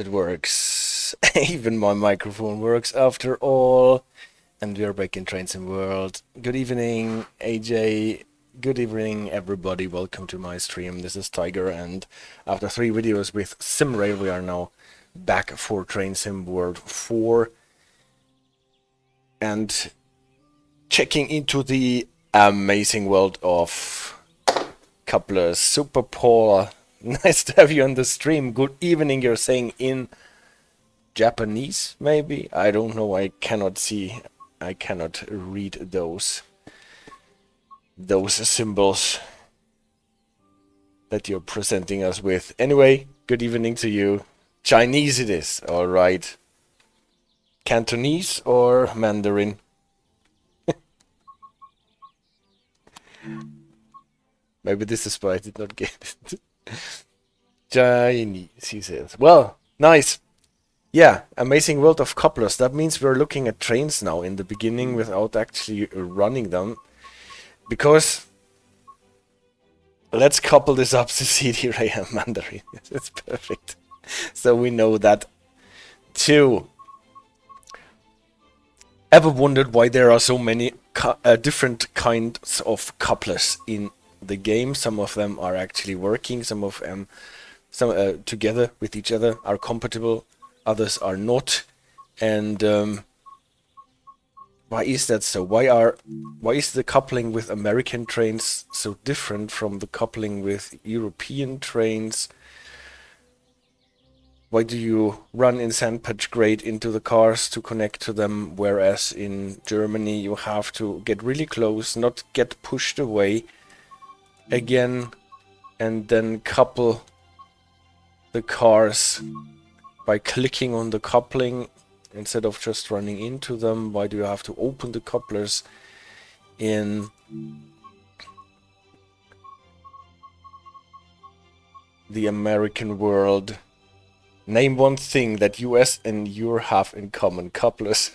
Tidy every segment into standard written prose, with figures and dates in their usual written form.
It works. Even my microphone works after all. And we are back in Trains in World. Good evening, AJ. Good evening, everybody. Welcome to my stream. This is Tiger, and after 3 videos with SimRail, we are now back for Train Sim World 4. And checking into the amazing world of couplers. Super Paul, nice to have you on the stream. Good evening, you're saying in Japanese, maybe? I don't know, I cannot read those symbols that you're presenting us with. Anyway, good evening to you. Chinese it is, alright. Cantonese or Mandarin? Maybe this is why I did not get it. Chinese, he says. Well, nice. Yeah, amazing world of couplers. That means we're looking at trains now in the beginning without actually running them. Because let's couple this up to CD-Ray and Mandarin. It's perfect. So we know that too. Ever wondered why there are so many different kinds of couplers in the game? Some of them are actually working, some of them together with each other are compatible, others are not. And why is that so? Why is the coupling with American trains so different from the coupling with European trains? Why do you run in sandpatch grade into the cars to connect to them, whereas in Germany you have to get really close, not get pushed away again, and then couple the cars by clicking on the coupling instead of just running into them? Why do you have to open the couplers in the American world? Name one thing that US and Europe have in common. Couplers.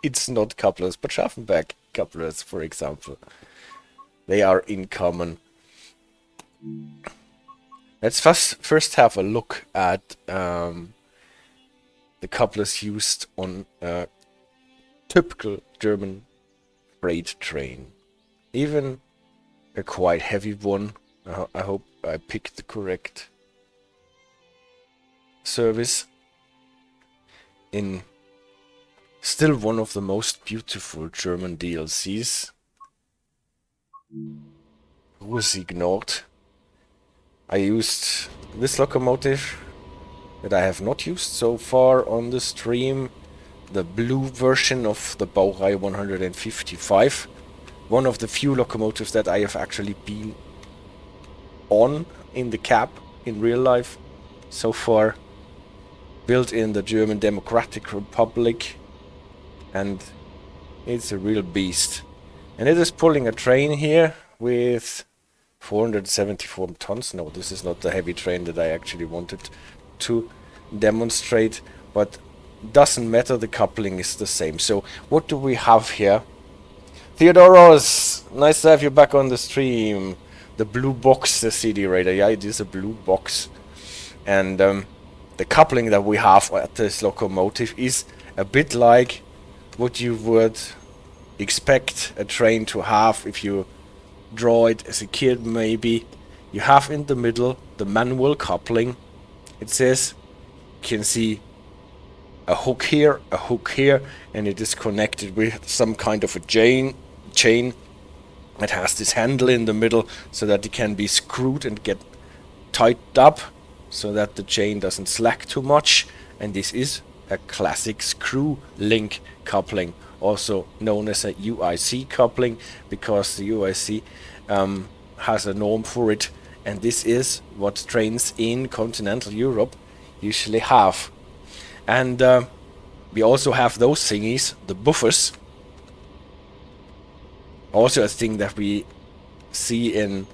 It's not couplers, but Scharfenberg couplers, for example. They are in common. Let's first have a look at the couplers used on a typical German freight train. Even a quite heavy one. I hope I picked the correct service. In still one of the most beautiful German DLCs. Was ignored. I used this locomotive that I have not used so far on the stream, the blue version of the Baureihe 155, one of the few locomotives that I have actually been on in the cab in real life so far, built in the German Democratic Republic, and it's a real beast. And it is pulling a train here with 474 tons. No, this is not the heavy train that I actually wanted to demonstrate, but doesn't matter, the coupling is the same. So what do we have here? Theodoros, nice to have you back on the stream. The blue box, the CD radar. Yeah, it is a blue box. And the coupling that we have at this locomotive is a bit like what you would expect a train to have if you draw it as a kid, maybe. You have in the middle the manual coupling. It says, you can see a hook here, and it is connected with some kind of a chain. It has this handle in the middle so that it can be screwed and get tightened up so that the chain doesn't slack too much. And this is a classic Screwlink coupling, also known as a UIC coupling, because the UIC has a norm for it, and this is what trains in continental Europe usually have. And we also have those thingies, the buffers, also a thing that we see in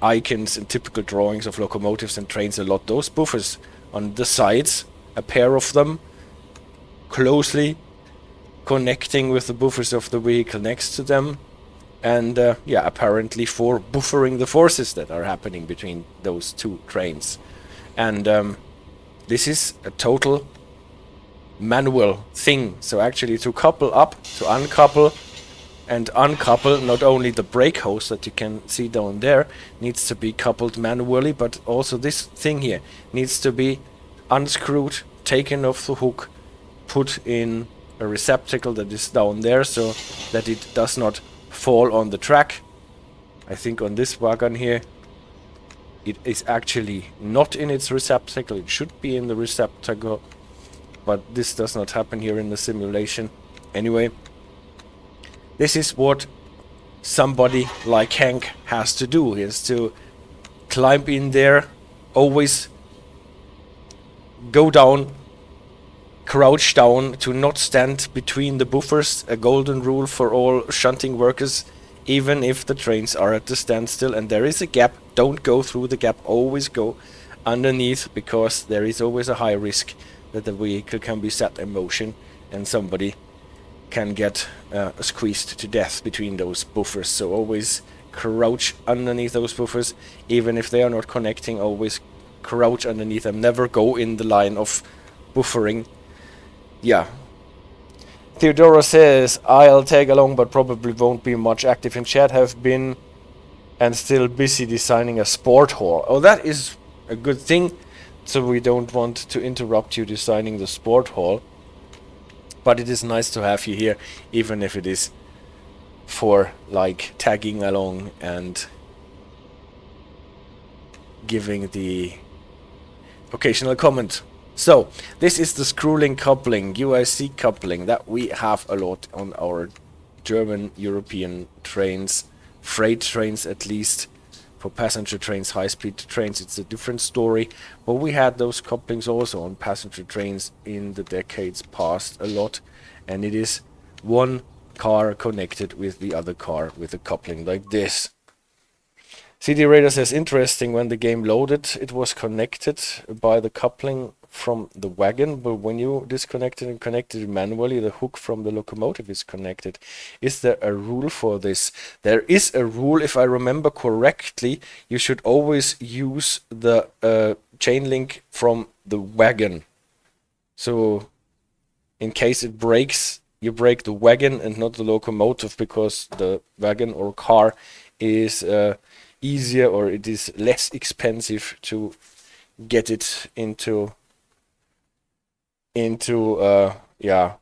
icons and typical drawings of locomotives and trains a lot. Those buffers on the sides, a pair of them, closely connecting with the buffers of the vehicle next to them, and yeah, apparently for buffering the forces that are happening between those two trains. And this is a total manual thing. So actually to couple up, to uncouple and uncouple, not only the brake hose that you can see down there needs to be coupled manually, but also this thing here needs to be unscrewed, taken off the hook, put in a receptacle that is down there so that it does not fall on the track. I think on this wagon here it is actually not in its receptacle. It should be in the receptacle, but this does not happen here in the simulation. Anyway, this is what somebody like Hank has to do. He has to climb in there, always go down, crouch down, to not stand between the buffers. A golden rule for all shunting workers. Even if the trains are at the standstill and there is a gap, don't go through the gap, always go underneath, because there is always a high risk that the vehicle can be set in motion and somebody can get squeezed to death between those buffers. So always crouch underneath those buffers, even if they are not connecting, always crouch underneath them, never go in the line of buffering. Yeah. Theodora says, I'll tag along but probably won't be much active in chat, have been and still busy designing a sport hall. Oh, that is a good thing, so we don't want to interrupt you designing the sport hall. But it is nice to have you here, even if it is for like tagging along and giving the occasional comment. So, this is the Screwlink coupling, UIC coupling, that we have a lot on our German European trains, freight trains at least. For passenger trains, high-speed trains, it's a different story. But we had those couplings also on passenger trains in the decades past a lot. And it is one car connected with the other car with a coupling like this. CD Raider says, interesting, when the game loaded, it was connected by the coupling from the wagon, but when you disconnect it and connect it manually, the hook from the locomotive is connected. Is there a rule for this? There is a rule, if I remember correctly. You should always use the chain link from the wagon. So in case it breaks, you break the wagon and not the locomotive, because the wagon or car is easier, or it is less expensive to get it into yeah,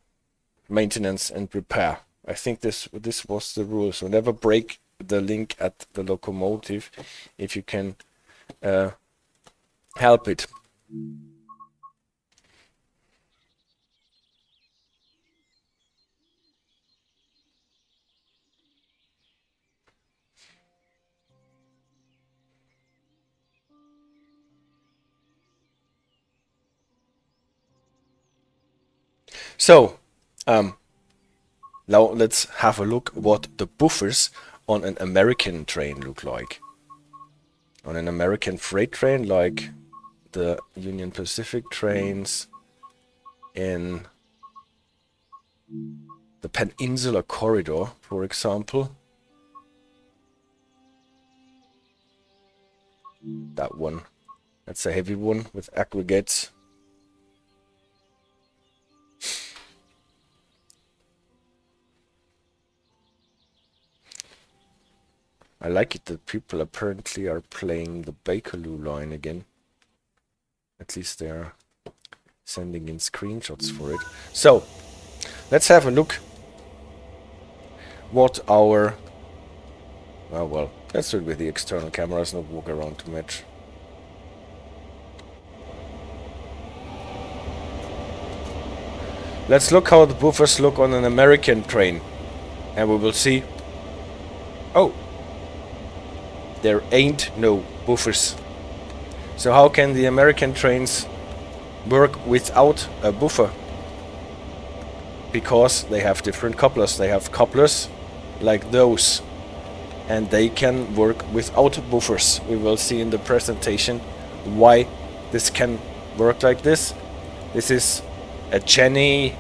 maintenance and repair. I think this was the rule. So never break the link at the locomotive if you can help it. So, now let's have a look what the buffers on an American train look like. On an American freight train, like the Union Pacific trains in the Peninsular Corridor, for example. That one. That's a heavy one with aggregates. I like it that people apparently are playing the Bakerloo line again. At least they are sending in screenshots for it. So, let's have a look what our... well, let's do it with the external cameras, not walk around too much. Let's look how the buffers look on an American train. And we will see... Oh! There ain't no buffers. So how can the American trains work without a buffer? Because they have different couplers. They have couplers like those, and they can work without buffers. We will see in the presentation why this can work like this. This is a Janney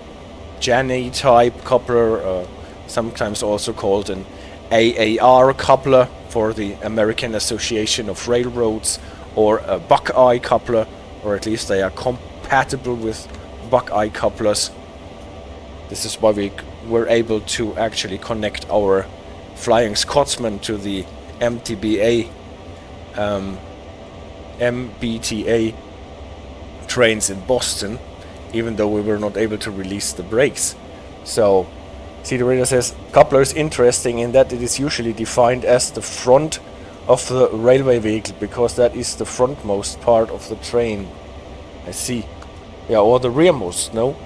type coupler, sometimes also called an AAR coupler for the American Association of Railroads, or a Buckeye coupler, or at least they are compatible with Buckeye couplers. This is why we were able to actually connect our Flying Scotsman to the MBTA trains in Boston, even though we were not able to release the brakes. So CD Radar says coupler is interesting in that it is usually defined as the front of the railway vehicle, because that is the frontmost part of the train. I see. Yeah, or the rearmost, no?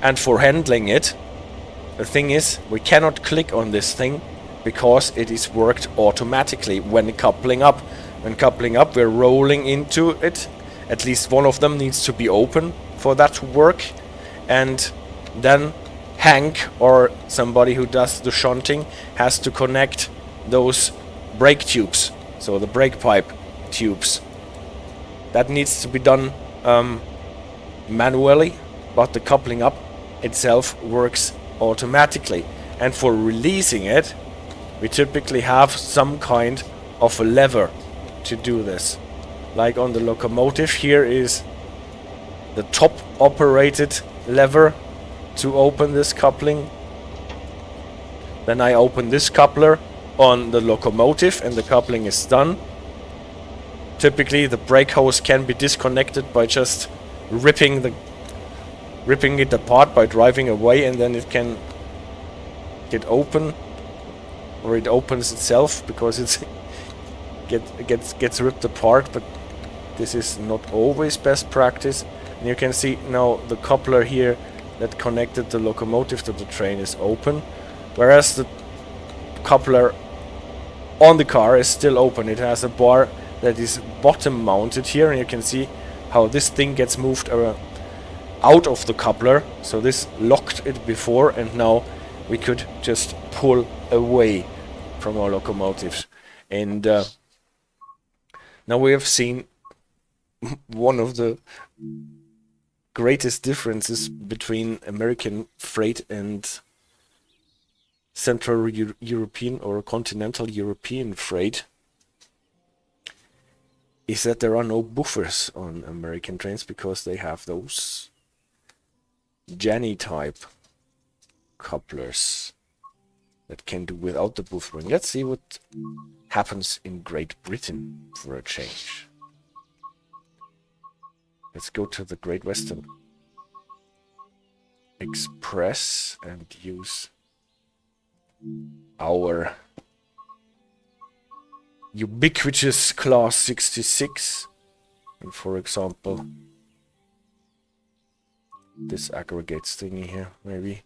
And for handling it, the thing is, we cannot click on this thing because it is worked automatically when coupling up. When coupling up, we're rolling into it. At least one of them needs to be open for that to work. And then Hank, or somebody who does the shunting, has to connect those brake tubes, so the brake pipe tubes. That needs to be done manually, but the coupling up itself works automatically. And for releasing it, we typically have some kind of a lever to do this. Like on the locomotive, here is the top operated lever to open this coupling. Then I open this coupler on the locomotive and the coupling is done. Typically the brake hose can be disconnected by just ripping it apart by driving away, and then it can get open, or it opens itself because it's gets ripped apart. But this is not always best practice. And you can see now the coupler here that connected the locomotive to the train is open, whereas the coupler on the car is still open. It has a bar that is bottom mounted here, and you can see how this thing gets moved out of the coupler. So this locked it before, and now we could just pull away from our locomotives. And now we have seen one of the greatest differences between American freight and Central European or Continental European freight is that there are no buffers on American trains, because they have those Janney type couplers that can do without the buffering. Let's see what happens in Great Britain for a change. Let's go to the Great Western Express and use our ubiquitous Class 66. And for example, this aggregates thingy here, maybe.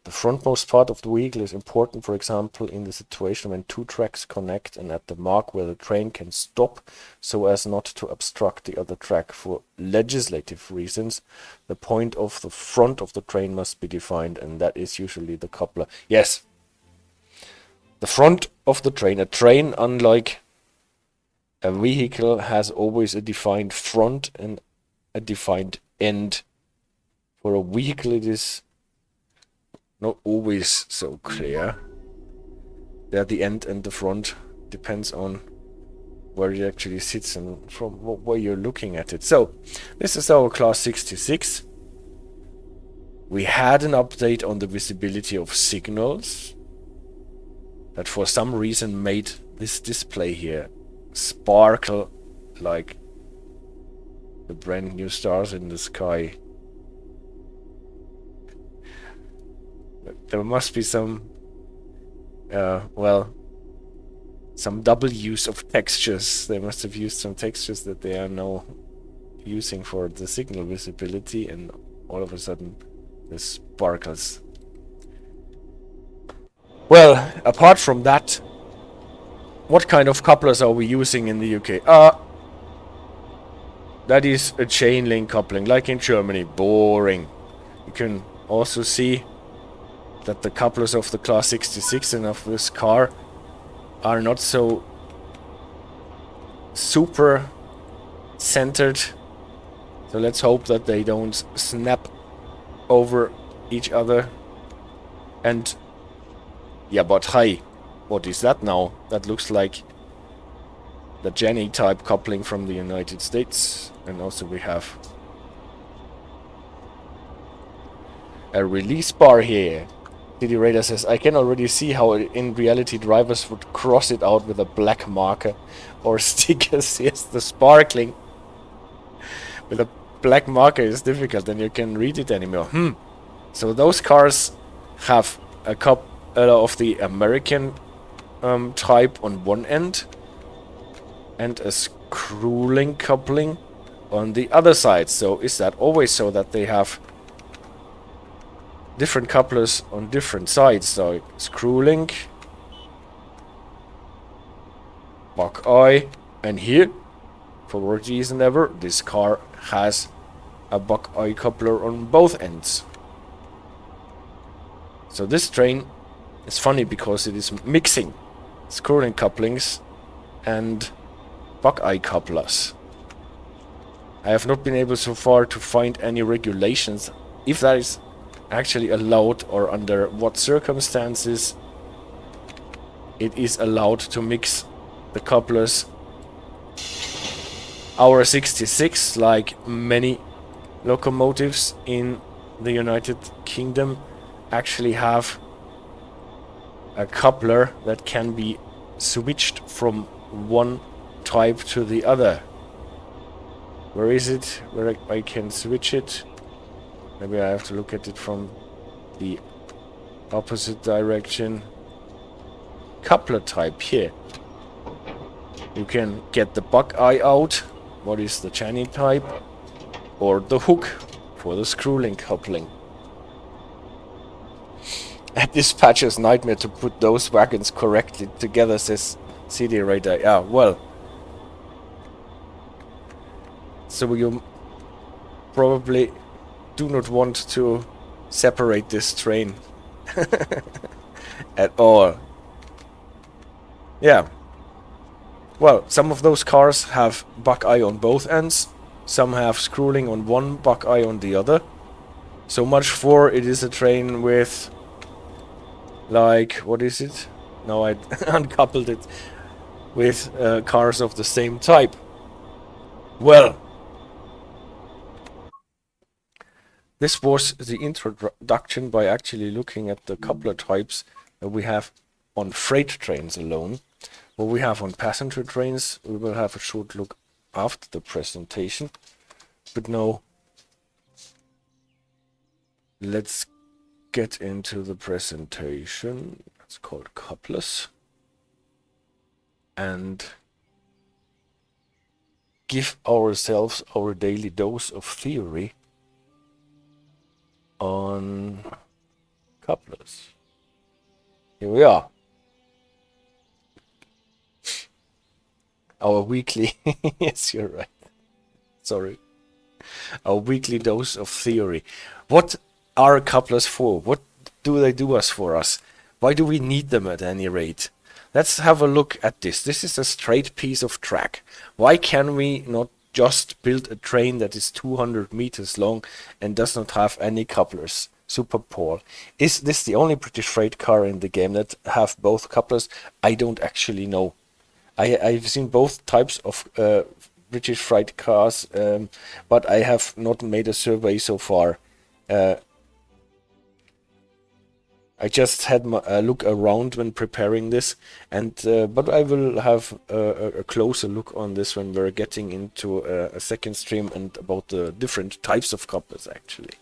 The frontmost part of the vehicle is important, for example, in the situation when two tracks connect and at the mark where the train can stop so as not to obstruct the other track. For legislative reasons, the point of the front of the train must be defined, and that is usually the coupler. Yes, the front of the train. A train, unlike a vehicle, has always a defined front and a defined end. For a vehicle, it is not always so clear. There, the end and the front depends on where it actually sits and from what way you're looking at it. So, this is our Class 66. We had an update on the visibility of signals that for some reason made this display here sparkle like the brand new stars in the sky. There must be some, well, some double use of textures. They must have used some textures that they are now using for the signal visibility, and all of a sudden this sparkles. Well, apart from that, what kind of couplers are we using in the UK? That is a chain link coupling, like in Germany. Boring. You can also see that the couplers of the Class 66 and of this car are not so super centered. So let's hope that they don't snap over each other. And yeah, but hi, what is that now? That looks like the Janney type coupling from the United States, and also we have a release bar here. City Raider says, I can already see how in reality drivers would cross it out with a black marker or stickers. Yes, the sparkling with a black marker is difficult and you can read it anymore. So those cars have a couple of the American type on one end and a Screwlink coupling on the other side. So is that always so that they have different couplers on different sides? So Screwlink, Buckeye, and here, for what reason ever, this car has a Buckeye coupler on both ends. So this train is funny because it is mixing Screwlink couplings and Buckeye couplers. I have not been able so far to find any regulations if that is actually allowed or under what circumstances it is allowed to mix the couplers. Our 66, like many locomotives in the United Kingdom, actually have a coupler that can be switched from one type to the other. Where is it? Where I can switch it? Maybe I have to look at it from the opposite direction. Coupler type here. You can get the Buckeye out. What is the Janney type? Or the hook for the Screwlink coupling. A dispatcher's nightmare to put those wagons correctly together, says CD Radar. Yeah, well. So you probably do not want to separate this train at all. Yeah. Well, some of those cars have Buckeye on both ends. Some have Screwlink on one, Buckeye on the other. So much for it is a train with, like, what is it? No, I uncoupled it. With cars of the same type. Well, this was the introduction by actually looking at the coupler types that we have on freight trains alone. What we have on passenger trains, we will have a short look after the presentation. But now, let's get into the presentation. It's called couplers. And give ourselves our daily dose of theory on couplers. Here we are. Our weekly, yes, you're right. Sorry. Our weekly dose of theory. What are couplers for? What do they do us for us? Why do we need them at any rate? Let's have a look at this. This is a straight piece of track. Why can we not just build a train that is 200 meters long and does not have any couplers? Super Paul. Is this the only British freight car in the game that have both couplers? I don't actually know. I've seen both types of British freight cars, but I have not made a survey so far. I just had a look around when preparing this, and but I will have a closer look on this when we're getting into a second stream and about the different types of couplers actually.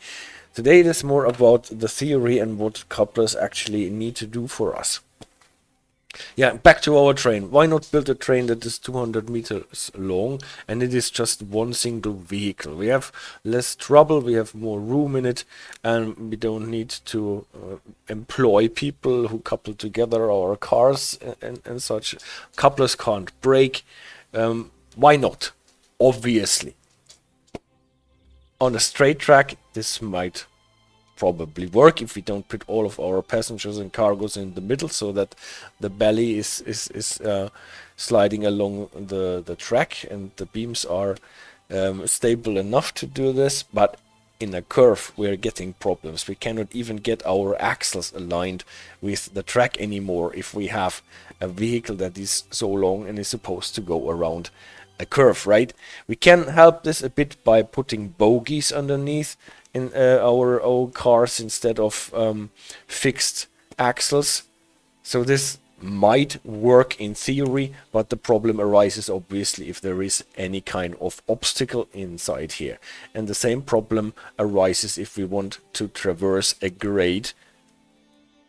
Today it is more about the theory and what couplers actually need to do for us. Yeah, back to our train. Why not build a train that is 200 meters long and it is just one single vehicle? We have less trouble, we have more room in it, and we don't need to employ people who couple together our cars and such. Couplers can't break. Why not? Obviously. On a straight track, this might probably work if we don't put all of our passengers and cargos in the middle so that the belly is sliding along the track and the beams are stable enough to do this. But in a curve we're getting problems. We cannot even get our axles aligned with the track anymore if we have a vehicle that is so long and is supposed to go around a curve, right? We can help this a bit by putting bogies underneath in our old cars instead of fixed axles. So this might work in theory, but the problem arises obviously if there is any kind of obstacle inside here. And the same problem arises if we want to traverse a grade.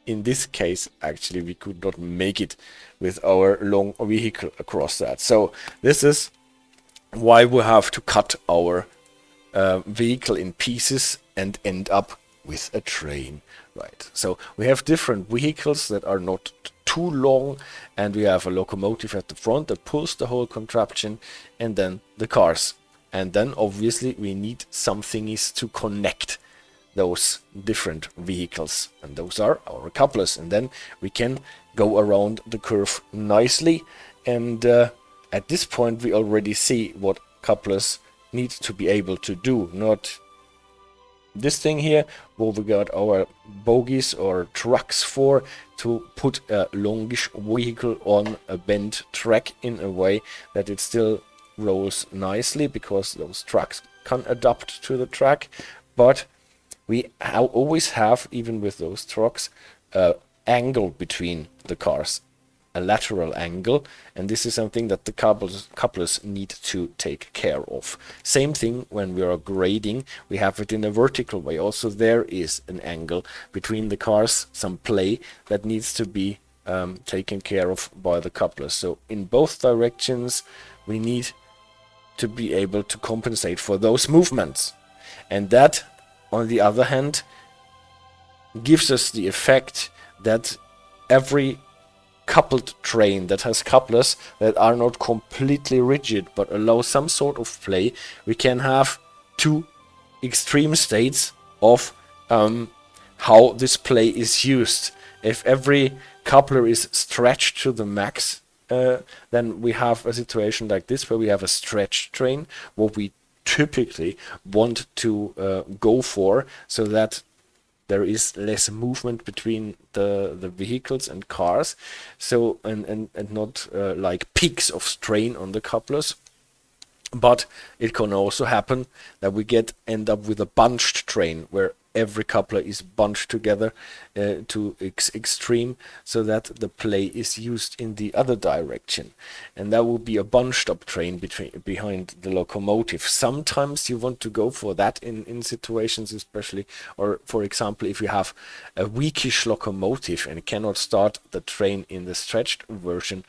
In this case, actually, we could not make it with our long vehicle across that. So this is why we have to cut our vehicle in pieces and end up with a train, right? So we have different vehicles that are not too long, and we have a locomotive at the front that pulls the whole contraption, and then the cars. And then obviously we need some thingies to connect those different vehicles, and those are our couplers, and then we can go around the curve nicely. And at this point we already see what couplers need to be able to do, not this thing here where we got our bogies or trucks for, to put a longish vehicle on a bent track in a way that it still rolls nicely, because those trucks can adapt to the track. But we always have, even with those trucks, an angle between the cars, a lateral angle, and this is something that the couplers need to take care of. Same thing when we are grading, we have it in a vertical way. Also there is an angle between the cars, some play that needs to be taken care of by the couplers. So in both directions we need to be able to compensate for those movements, and that on the other hand gives us the effect that every coupled train that has couplers that are not completely rigid but allow some sort of play, we can have two extreme states of how this play is used. If every coupler is stretched to the max, then we have a situation like this where we have a stretched train, what we typically want to go for, so that there is less movement between the vehicles and cars, so and not like peaks of strain on the couplers. But it can also happen that we end up with a bunched train where every coupler is bunched together to extreme, so that the play is used in the other direction, and that will be a bunched up train behind the locomotive. Sometimes you want to go for that in situations, especially, or for example, if you have a weakish locomotive and cannot start the train in the stretched version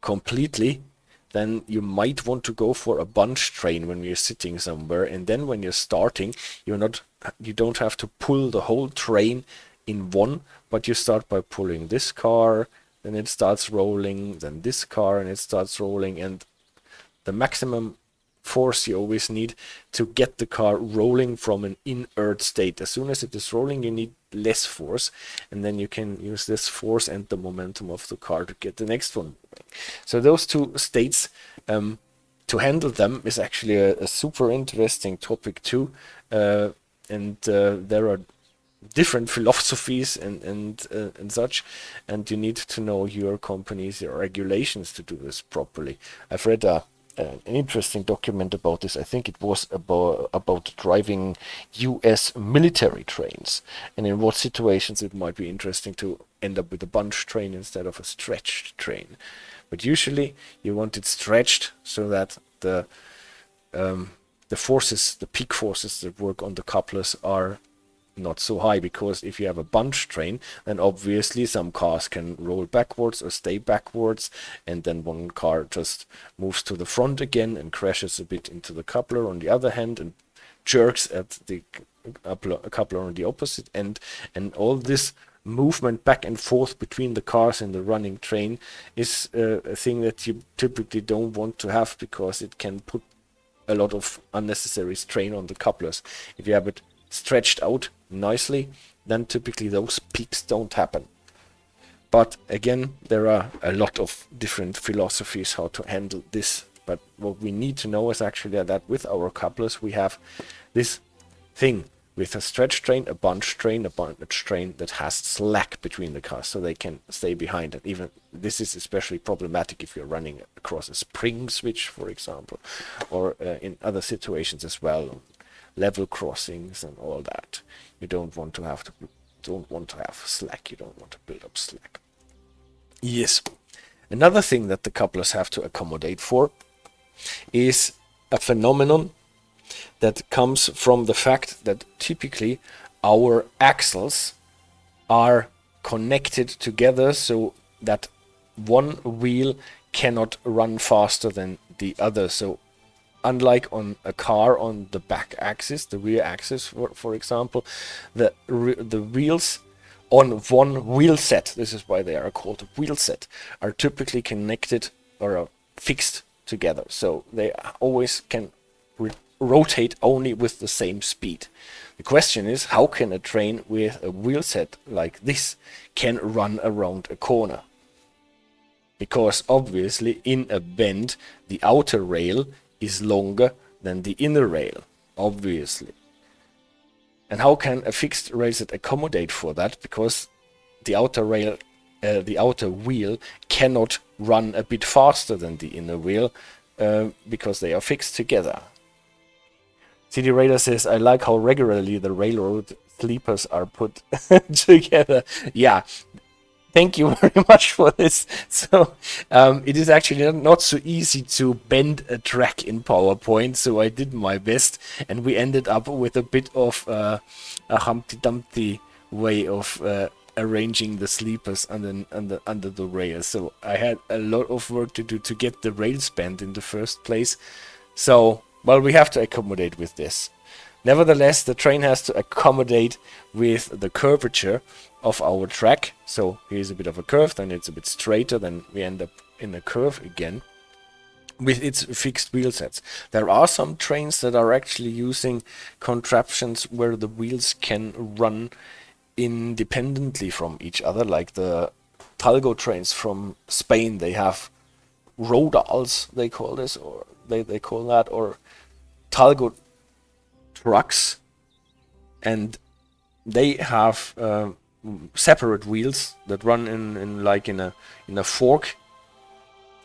completely, then you might want to go for a bunch train when you're sitting somewhere, and then when you're starting, you don't have to pull the whole train in one, but you start by pulling this car, then it starts rolling, then this car, and it starts rolling, and the maximum force you always need to get the car rolling from an inert state. As soon as it is rolling, you need less force, and then you can use this force and the momentum of the car to get the next one. So those two states, to handle them is actually a super interesting topic too, and there are different philosophies and such, and you need to know your company's regulations to do this properly. I've read an interesting document about this. I think it was about driving US military trains, and in what situations it might be interesting to end up with a bunch train instead of a stretched train. But usually you want it stretched so that the forces, the peak forces that work on the couplers are not so high, because if you have a bunch train, then obviously some cars can roll backwards or stay backwards, and then one car just moves to the front again and crashes a bit into the coupler on the other hand and jerks at the coupler on the opposite end, and all this movement back and forth between the cars and the running train is a thing that you typically don't want to have, because it can put a lot of unnecessary strain on the couplers. If you have it stretched out nicely, then typically those peaks don't happen. But again, there are a lot of different philosophies how to handle this. But what we need to know is actually that with our couplers we have this thing with a stretch train, a bunch train, a bondage train that has slack between the cars so they can stay behind. And even this is especially problematic if you're running across a spring switch, for example, or in other situations as well, level crossings and all that. You don't want to have slack. You don't want to build up slack. Yes. Another thing that the couplers have to accommodate for is a phenomenon that comes from the fact that typically our axles are connected together so that one wheel cannot run faster than the other. So unlike on a car on the back axis, the rear axis, for example, the wheels on one wheel set, this is why they are called a wheel set, are typically connected or are fixed together. So they always can rotate only with the same speed. The question is, how can a train with a wheel set like this can run around a corner? Because obviously in a bend the outer rail is longer than the inner rail, obviously. And how can a fixed rail set accommodate for that? Because the outer rail, the outer wheel cannot run a bit faster than the inner wheel because they are fixed together. CD Raider says, I like how regularly the railroad sleepers are put together. Yeah, thank you very much for this. So it is actually not so easy to bend a track in PowerPoint, so I did my best, and we ended up with a bit of a Humpty Dumpty way of arranging the sleepers under the rail. So I had a lot of work to do to get the rails bent in the first place. So, well, we have to accommodate with this. Nevertheless, the train has to accommodate with the curvature of our track. So here's a bit of a curve, then it's a bit straighter, then we end up in a curve again with its fixed wheel sets. There are some trains that are actually using contraptions where the wheels can run independently from each other, like the Talgo trains from Spain. They have rodals, they call this, or they call that, or Talgo trucks, and they have separate wheels that run in a fork,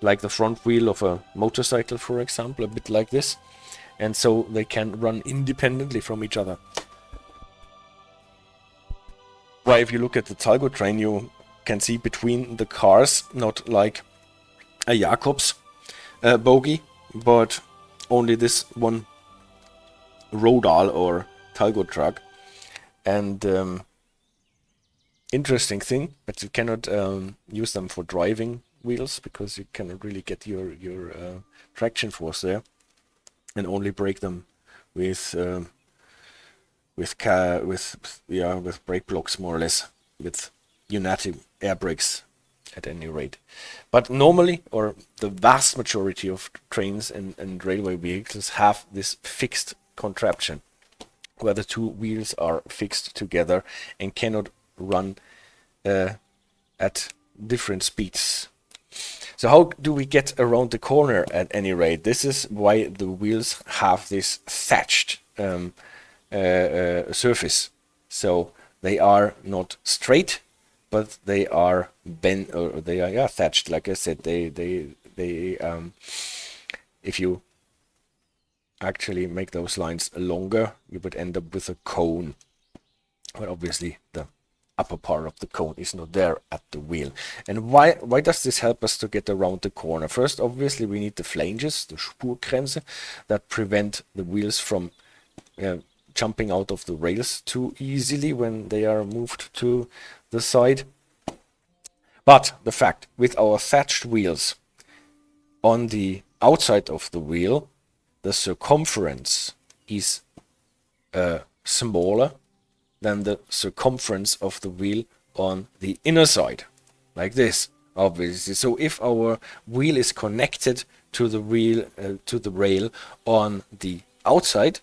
like the front wheel of a motorcycle, for example, a bit like this, and so they can run independently from each other. Why, if you look at the Talgo train, you can see between the cars not like a Jacobs bogie, but only this one rodal or Talgo truck. And interesting thing, but you cannot use them for driving wheels because you cannot really get your traction force there, and only brake them with brake blocks, more or less, with pneumatic air brakes at any rate. But normally, or the vast majority of trains and railway vehicles have this fixed contraption where the two wheels are fixed together and cannot run at different speeds. So how do we get around the corner at any rate? This is why the wheels have this thatched surface. So they are not straight, but they are bent, or they are thatched. Like I said, they if you actually make those lines longer, you would end up with a cone. But obviously the upper part of the cone is not there at the wheel. And why does this help us to get around the corner? First, obviously, we need the flanges, the Spurgrenze, that prevent the wheels from jumping out of the rails too easily when they are moved to the side. But the fact, with our thatched wheels, on the outside of the wheel, the circumference is smaller than the circumference of the wheel on the inner side, like this, obviously. So if our wheel is connected to the wheel to the rail on the outside,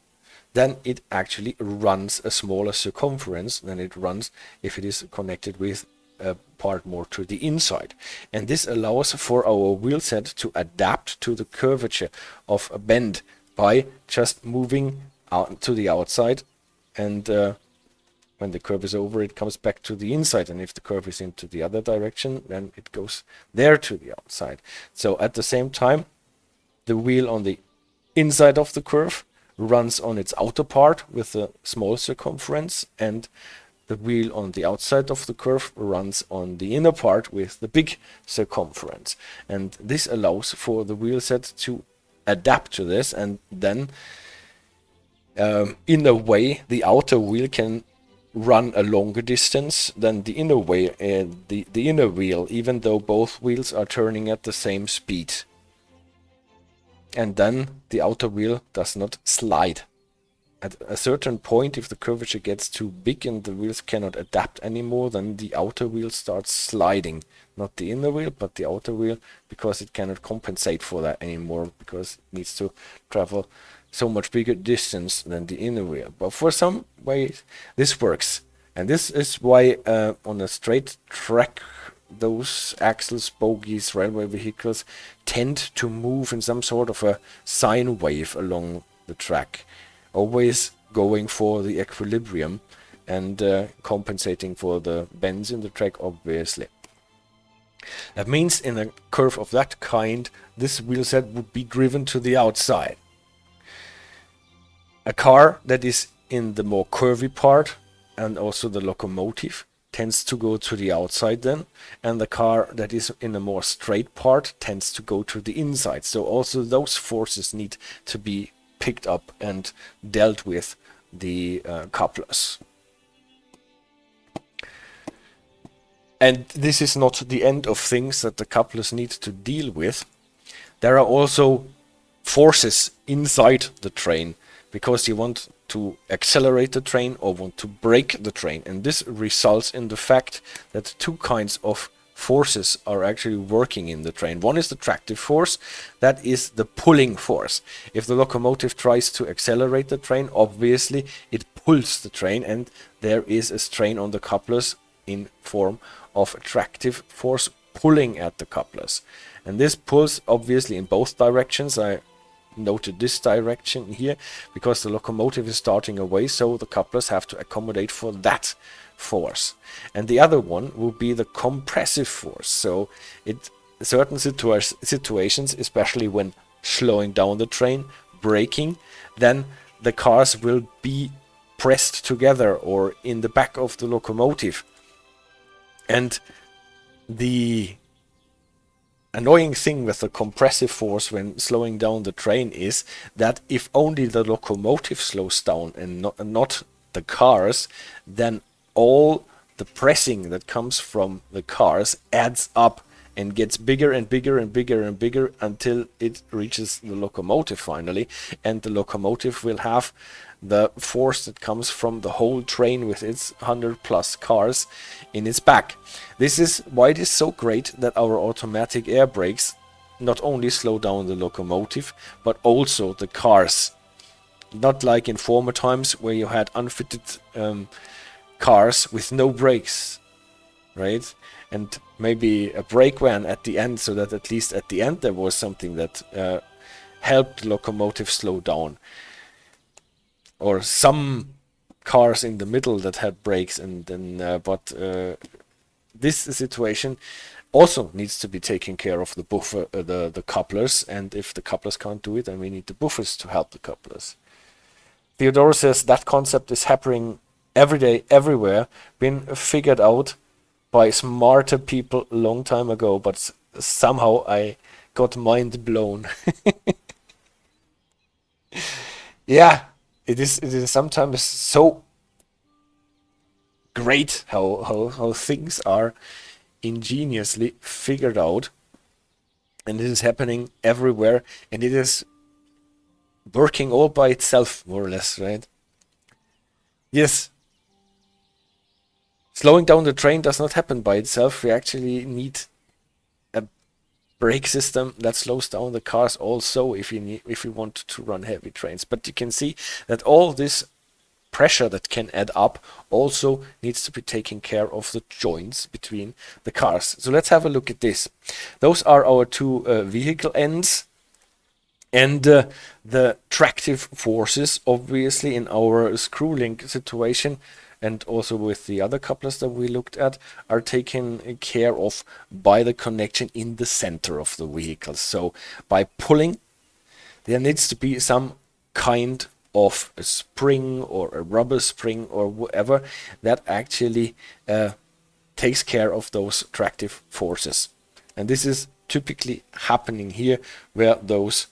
then it actually runs a smaller circumference than it runs if it is connected with a part more to the inside. And this allows for our wheel set to adapt to the curvature of a bend by just moving out to the outside and when the curve is over, it comes back to the inside, and if the curve is into the other direction, then it goes there to the outside. So at the same time, the wheel on the inside of the curve runs on its outer part with a small circumference, and the wheel on the outside of the curve runs on the inner part with the big circumference. And this allows for the wheel set to adapt to this, and then in a way the outer wheel can run a longer distance than the inner way, the inner wheel, even though both wheels are turning at the same speed. And then the outer wheel does not slide. At a certain point, if the curvature gets too big and the wheels cannot adapt anymore, then the outer wheel starts sliding. Not the inner wheel, but the outer wheel, because it cannot compensate for that anymore, because it needs to travel so much bigger distance than the inner wheel. But for some way this works, and this is why on a straight track those axles, bogies, railway vehicles tend to move in some sort of a sine wave along the track, always going for the equilibrium and compensating for the bends in the track, obviously. That means in a curve of that kind, this wheel set would be driven to the outside. A car that is in the more curvy part, and also the locomotive, tends to go to the outside then, and the car that is in a more straight part tends to go to the inside. So also those forces need to be picked up and dealt with the couplers. And this is not the end of things that the couplers need to deal with. There are also forces inside the train, because you want to accelerate the train or want to brake the train. And this results in the fact that two kinds of forces are actually working in the train. One is the tractive force, that is the pulling force. If the locomotive tries to accelerate the train, obviously it pulls the train, and there is a strain on the couplers in form of a tractive force pulling at the couplers. And this pulls obviously in both directions. I noted this direction here because the locomotive is starting away, so the couplers have to accommodate for that force. And the other one will be the compressive force. So in certain situations, especially when slowing down the train, braking, then the cars will be pressed together or in the back of the locomotive. And the annoying thing with the compressive force when slowing down the train is that if only the locomotive slows down and not the cars, then all the pressing that comes from the cars adds up and gets bigger and bigger and bigger and bigger until it reaches the locomotive finally, and the locomotive will have the force that comes from the whole train with its 100+ cars in its back. This is why it is so great that our automatic air brakes not only slow down the locomotive but also the cars. Not like in former times where you had unfitted cars with no brakes, right? And maybe a brake van at the end, so that at least at the end there was something that helped the locomotive slow down. Or some cars in the middle that had brakes, and then this situation also needs to be taken care of, the buffer, the couplers, and if the couplers can't do it, then we need the buffers to help the couplers. Theodore says that concept is happening every day, everywhere, been figured out by smarter people a long time ago, but somehow I got mind blown. Yeah. It is sometimes so great how things are ingeniously figured out, and it is happening everywhere, and it is working all by itself, more or less, right? Yes. Slowing down the train does not happen by itself. We actually need a brake system that slows down the cars also if we want to run heavy trains. But you can see that all this pressure that can add up also needs to be taken care of the joints between the cars. So let's have a look at this. Those are our two vehicle ends, And the tractive forces, obviously, in our Screwlink situation, and also with the other couplers that we looked at, are taken care of by the connection in the center of the vehicle. So by pulling, there needs to be some kind of a spring or a rubber spring or whatever that actually takes care of those tractive forces. And this is typically happening here, where those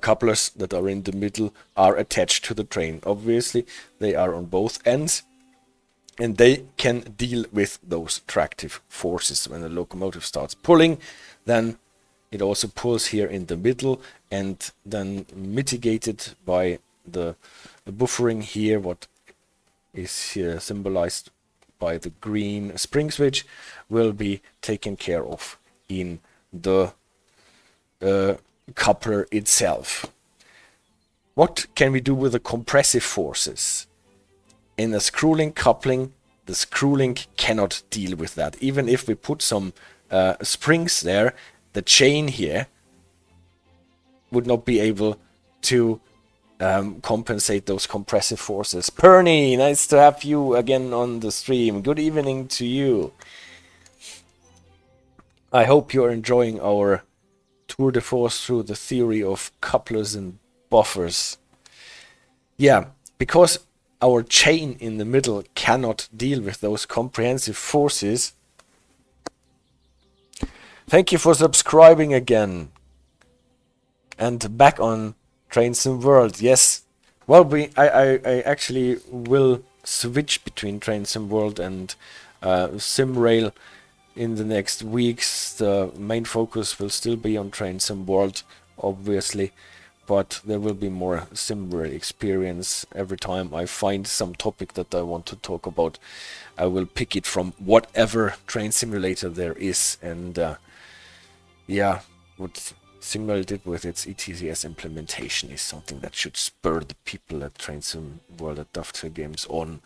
couplers that are in the middle are attached to the train. Obviously, they are on both ends, and they can deal with those tractive forces. When the locomotive starts pulling, then it also pulls here in the middle, and then mitigated by the buffering here, what is here symbolized by the green spring switch, will be taken care of in the coupler itself. What can we do with the compressive forces? In a Screwlink coupling, the Screwlink cannot deal with that. Even if we put some springs there, the chain here would not be able to compensate those compressive forces. Perny, nice to have you again on the stream. Good evening to you. I hope you're enjoying our tour de force through the theory of couplers and buffers. Yeah, because our chain in the middle cannot deal with those comprehensive forces. Thank you for subscribing again. And back on Train Sim World. Yes. Well, I actually will switch between Train Sim World and SimRail in the next weeks. The main focus will still be on Train Sim World, obviously, but there will be more SimRail experience. Every time I find some topic that I want to talk about, I will pick it from whatever train simulator there is. And yeah, what SimRail did with its ETCS implementation is something that should spur the people at Train Sim World, at Dovetail Games, on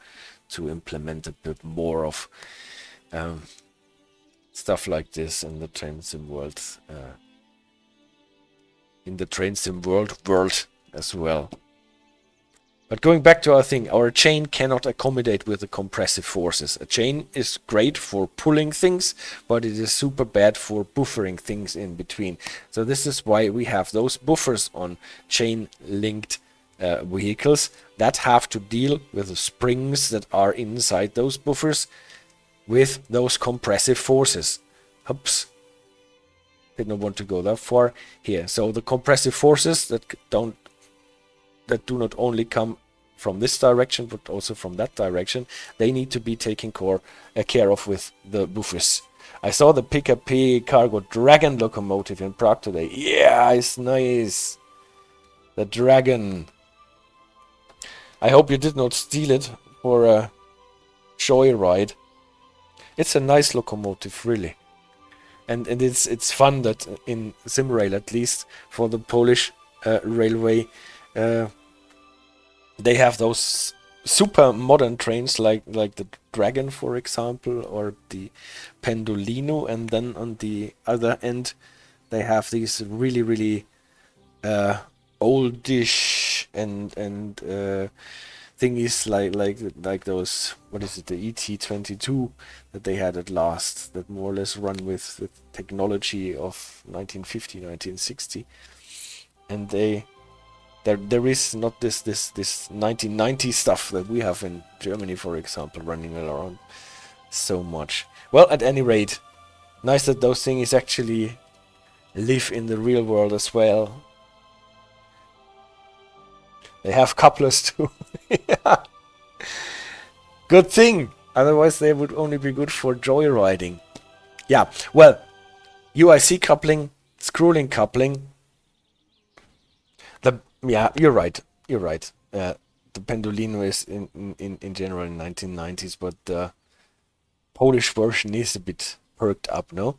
to implement a bit more of stuff like this in the Train Sim World, world as well. But going back to our thing, our chain cannot accommodate with the compressive forces. A chain is great for pulling things, but it is super bad for buffering things in between. So this is why we have those buffers on chain-linked vehicles that have to deal with the springs that are inside those buffers with those compressive forces. Oops. Did not want to go that far here. So the compressive forces that do not only come from this direction but also from that direction, they need to be taken care of with the buffers. I saw the PKP Cargo Dragon locomotive in Prague today. Yeah, it's nice. The Dragon. I hope you did not steal it for a joyride. It's a nice locomotive, really. And it's fun that in SimRail, at least for the Polish railway, they have those super modern trains like the Dragon, for example, or the Pendolino, and then on the other end they have these really oldish and thingies like those, what is it, the ET22 that they had at last, that more or less run with the technology of 1950, 1960, and there is not this 1990 stuff that we have in Germany, for example, running around so much. Well, at any rate, nice that those things actually live in the real world as well. They have couplers too. Yeah. Good thing. Otherwise they would only be good for joyriding. Yeah, well, UIC coupling, Screwlink coupling. Yeah, you're right. You're right. The Pendolino is in general in 1990s, but the Polish version is a bit perked up, no?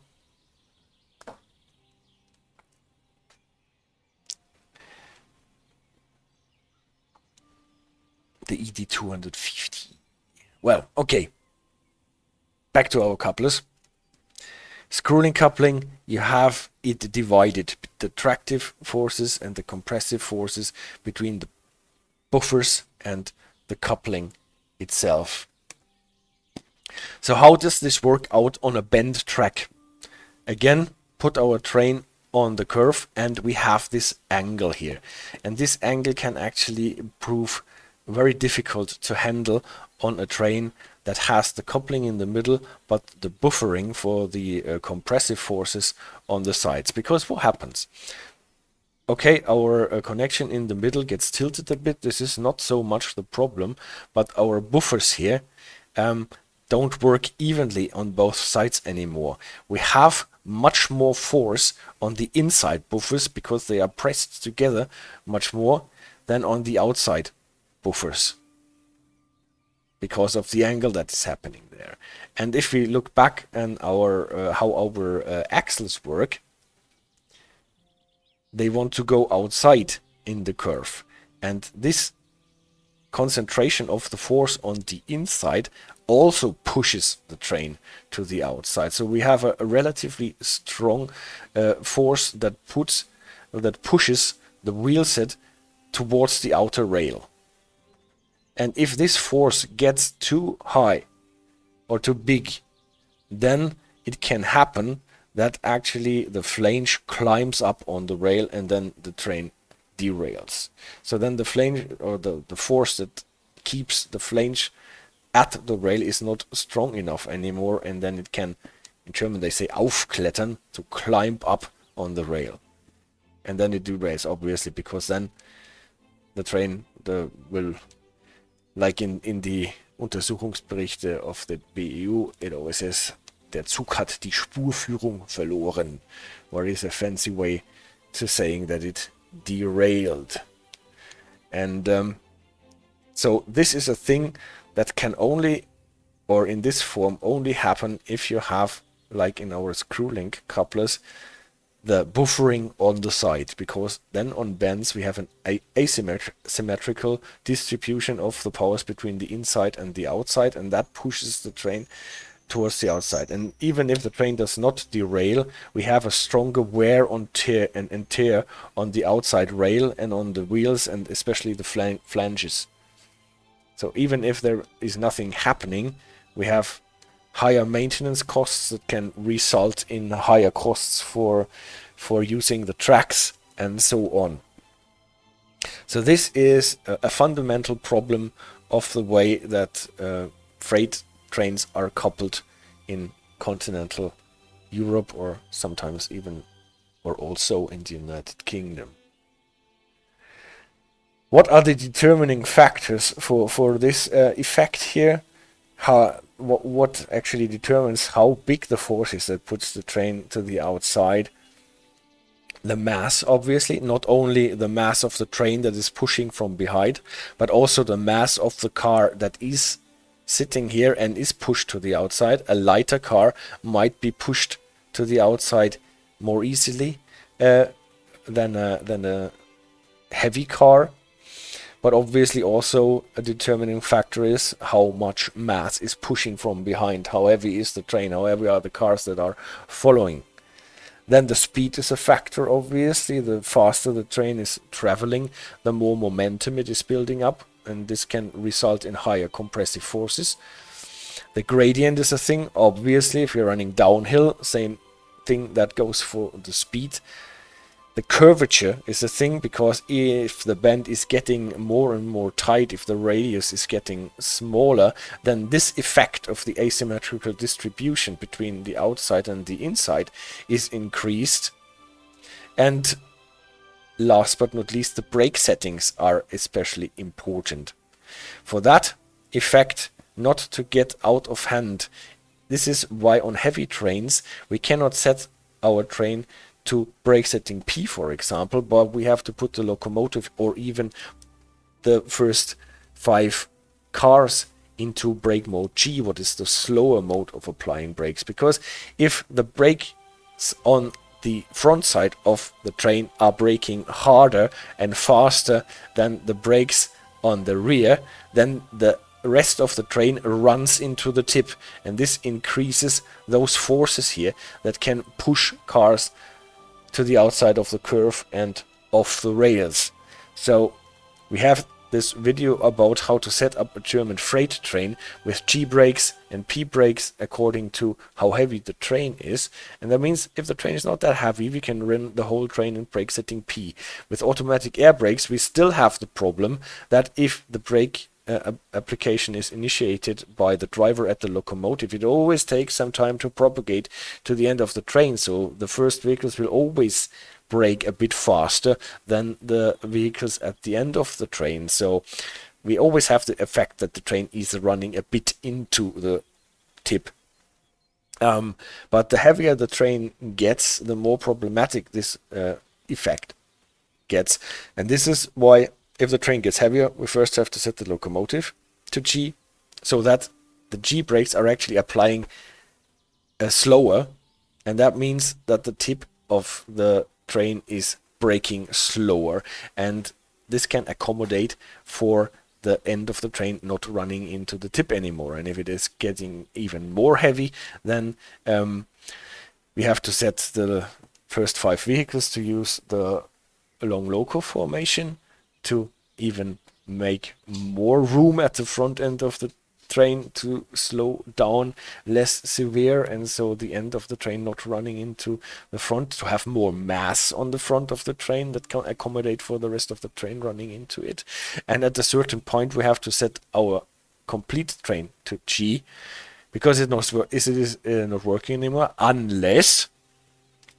The ED250. Well, okay. Back to our couplers. Screwlink coupling, you have it divided, the tractive forces and the compressive forces between the buffers and the coupling itself. So how does this work out on a bend track? Again, put our train on the curve and we have this angle here. And this angle can actually prove very difficult to handle on a train that has the coupling in the middle but the buffering for the compressive forces on the sides. Because what happens? Okay, our connection in the middle gets tilted a bit. This is not so much the problem, but our buffers here don't work evenly on both sides anymore. We have much more force on the inside buffers because they are pressed together much more than on the outside buffers because of the angle that is happening there. And if we look back on our how our axles work, they want to go outside in the curve, and this concentration of the force on the inside also pushes the train to the outside. So we have a relatively strong force that pushes the wheel set towards the outer rail. And if this force gets too high or too big, then it can happen that actually the flange climbs up on the rail and then the train derails. So then the flange, or the force that keeps the flange at the rail, is not strong enough anymore, and then it can, in German they say aufklettern, to climb up on the rail. And then it derails, obviously, because then the train will, like in the Untersuchungsberichte of the BEU, it always says, der Zug hat die Spurführung verloren, or is a fancy way to saying that it derailed. And so this is a thing that can only, or in this form, only happen if you have, like in our Screwlink couplers, the buffering on the side, because then on bends we have an asymmetrical distribution of the powers between the inside and the outside, and that pushes the train towards the outside. And even if the train does not derail, we have a stronger wear on tear and tear on the outside rail and on the wheels, and especially the flanges. So even if there is nothing happening, we have higher maintenance costs that can result in higher costs for using the tracks and so on. So this is a fundamental problem of the way that freight trains are coupled in continental Europe, or sometimes even, or also in the United Kingdom. What are the determining factors for this effect here? What actually determines how big the force is that puts the train to the outside? The mass, obviously, not only the mass of the train that is pushing from behind, but also the mass of the car that is sitting here and is pushed to the outside. A lighter car might be pushed to the outside more easily than a heavy car. But obviously also a determining factor is how much mass is pushing from behind, how heavy is the train, how heavy are the cars that are following. Then the speed is a factor, obviously. The faster the train is traveling, the more momentum it is building up, and this can result in higher compressive forces. The gradient is a thing, obviously. If you're running downhill, same thing that goes for the speed. The curvature is a thing, because if the bend is getting more and more tight, if the radius is getting smaller, then this effect of the asymmetrical distribution between the outside and the inside is increased. And last but not least, the brake settings are especially important. For that effect not to get out of hand, this is why on heavy trains we cannot set our train to brake setting P, for example, but we have to put the locomotive or even the first 5 cars into brake mode G, what is the slower mode of applying brakes. Because if the brakes on the front side of the train are braking harder and faster than the brakes on the rear, then the rest of the train runs into the tip, and this increases those forces here that can push cars to the outside of the curve and off the rails. So we have this video about how to set up a German freight train with G brakes and P brakes according to how heavy the train is. And that means if the train is not that heavy, we can run the whole train in brake setting P. With automatic air brakes, we still have the problem that if the brake application is initiated by the driver at the locomotive, it always takes some time to propagate to the end of the train. So the first vehicles will always brake a bit faster than the vehicles at the end of the train. So we always have the effect that the train is running a bit into the tip. But the heavier the train gets, the more problematic this effect gets. And this is why if the train gets heavier, we first have to set the locomotive to G, so that the G brakes are actually applying slower, and that means that the tip of the train is braking slower, and this can accommodate for the end of the train not running into the tip anymore. And if it is getting even more heavy, then we have to set the first 5 vehicles to use the long loco formation to even make more room at the front end of the train to slow down less severe, and so the end of the train not running into the front, to have more mass on the front of the train that can accommodate for the rest of the train running into it. And at a certain point we have to set our complete train to G, because it is not working anymore unless,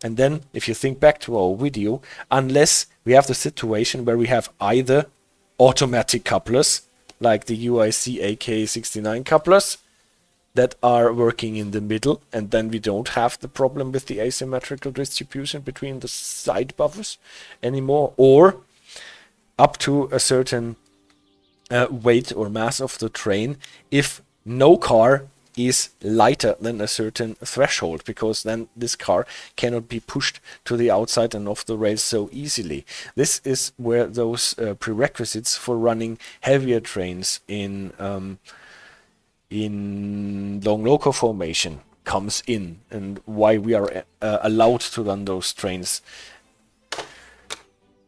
and then if you think back to our video, unless we have the situation where we have either automatic couplers like the UIC AK69 couplers that are working in the middle, and then we don't have the problem with the asymmetrical distribution between the side buffers anymore, or up to a certain weight or mass of the train if no car is lighter than a certain threshold, because then this car cannot be pushed to the outside and off the rails so easily. This is where those prerequisites for running heavier trains in long loco formation comes in, and why we are allowed to run those trains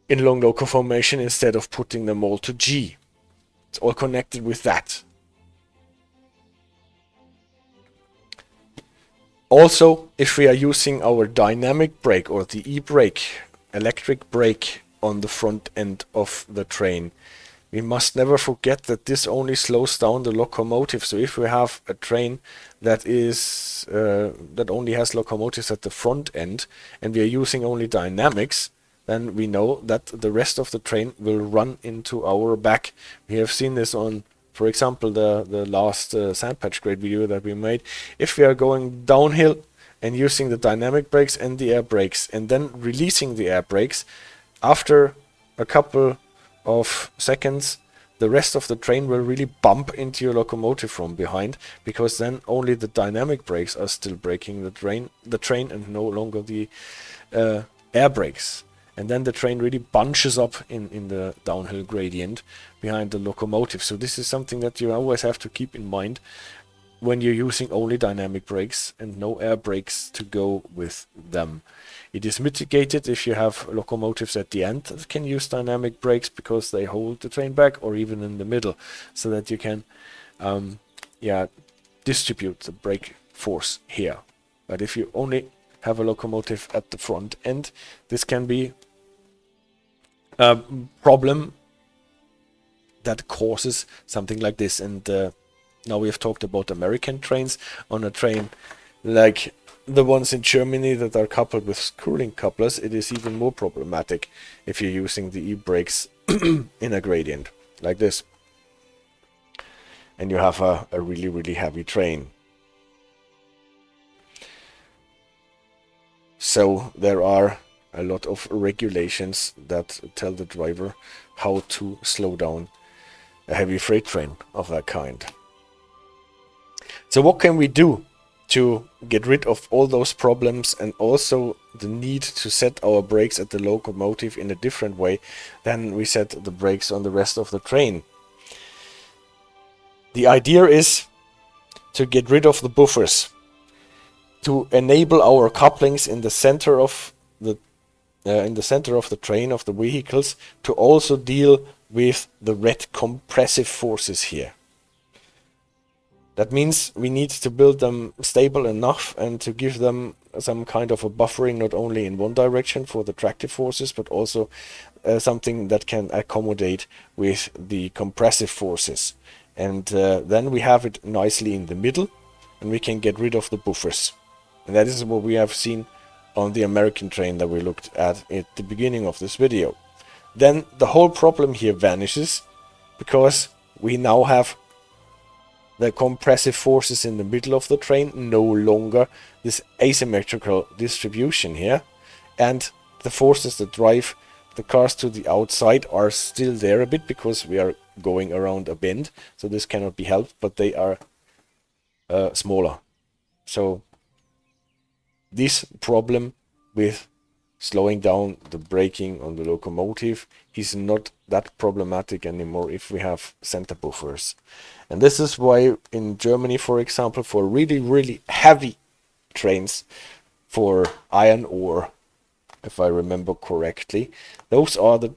in long loco formation instead of putting them all to G. It's all connected with that. Also, if we are using our dynamic brake or the e-brake, electric brake on the front end of the train, we must never forget that this only slows down the locomotive. So if we have a train that is that only has locomotives at the front end, and we are using only dynamics, then we know that the rest of the train will run into our back. We have seen this on, for example, the last sandpatch grade video that we made. If we are going downhill and using the dynamic brakes and the air brakes, and then releasing the air brakes, after a couple of seconds, the rest of the train will really bump into your locomotive from behind, because then only the dynamic brakes are still braking the train and no longer the air brakes. And then the train really bunches up in the downhill gradient behind the locomotive. So this is something that you always have to keep in mind when you're using only dynamic brakes and no air brakes to go with them. It is mitigated if you have locomotives at the end that can use dynamic brakes because they hold the train back, or even in the middle, so that you can distribute the brake force here. But if you only have a locomotive at the front end, this can be a problem that causes something like this. And now we have talked about American trains. On a train like the ones in Germany that are coupled with Screwlink couplers, it is even more problematic if you're using the e-brakes in a gradient like this and you have a really, really heavy train. So there are a lot of regulations that tell the driver how to slow down a heavy freight train of that kind. So what can we do to get rid of all those problems, and also the need to set our brakes at the locomotive in a different way than we set the brakes on the rest of the train? The idea is to get rid of the buffers, to enable our couplings in the center of the train of the vehicles to also deal with the red compressive forces here. That means we need to build them stable enough and to give them some kind of a buffering, not only in one direction for the tractive forces, but also something that can accommodate with the compressive forces. And then we have it nicely in the middle, and we can get rid of the buffers. And that is what we have seen on the American train that we looked at the beginning of this video. Then the whole problem here vanishes, because we now have the compressive forces in the middle of the train, no longer this asymmetrical distribution here, and the forces that drive the cars to the outside are still there a bit, because we are going around a bend, so this cannot be helped, but they are smaller. So this problem with slowing down the braking on the locomotive is not that problematic anymore if we have center buffers. And this is why in Germany, for example, for really heavy trains, for iron ore, if I remember correctly, those are the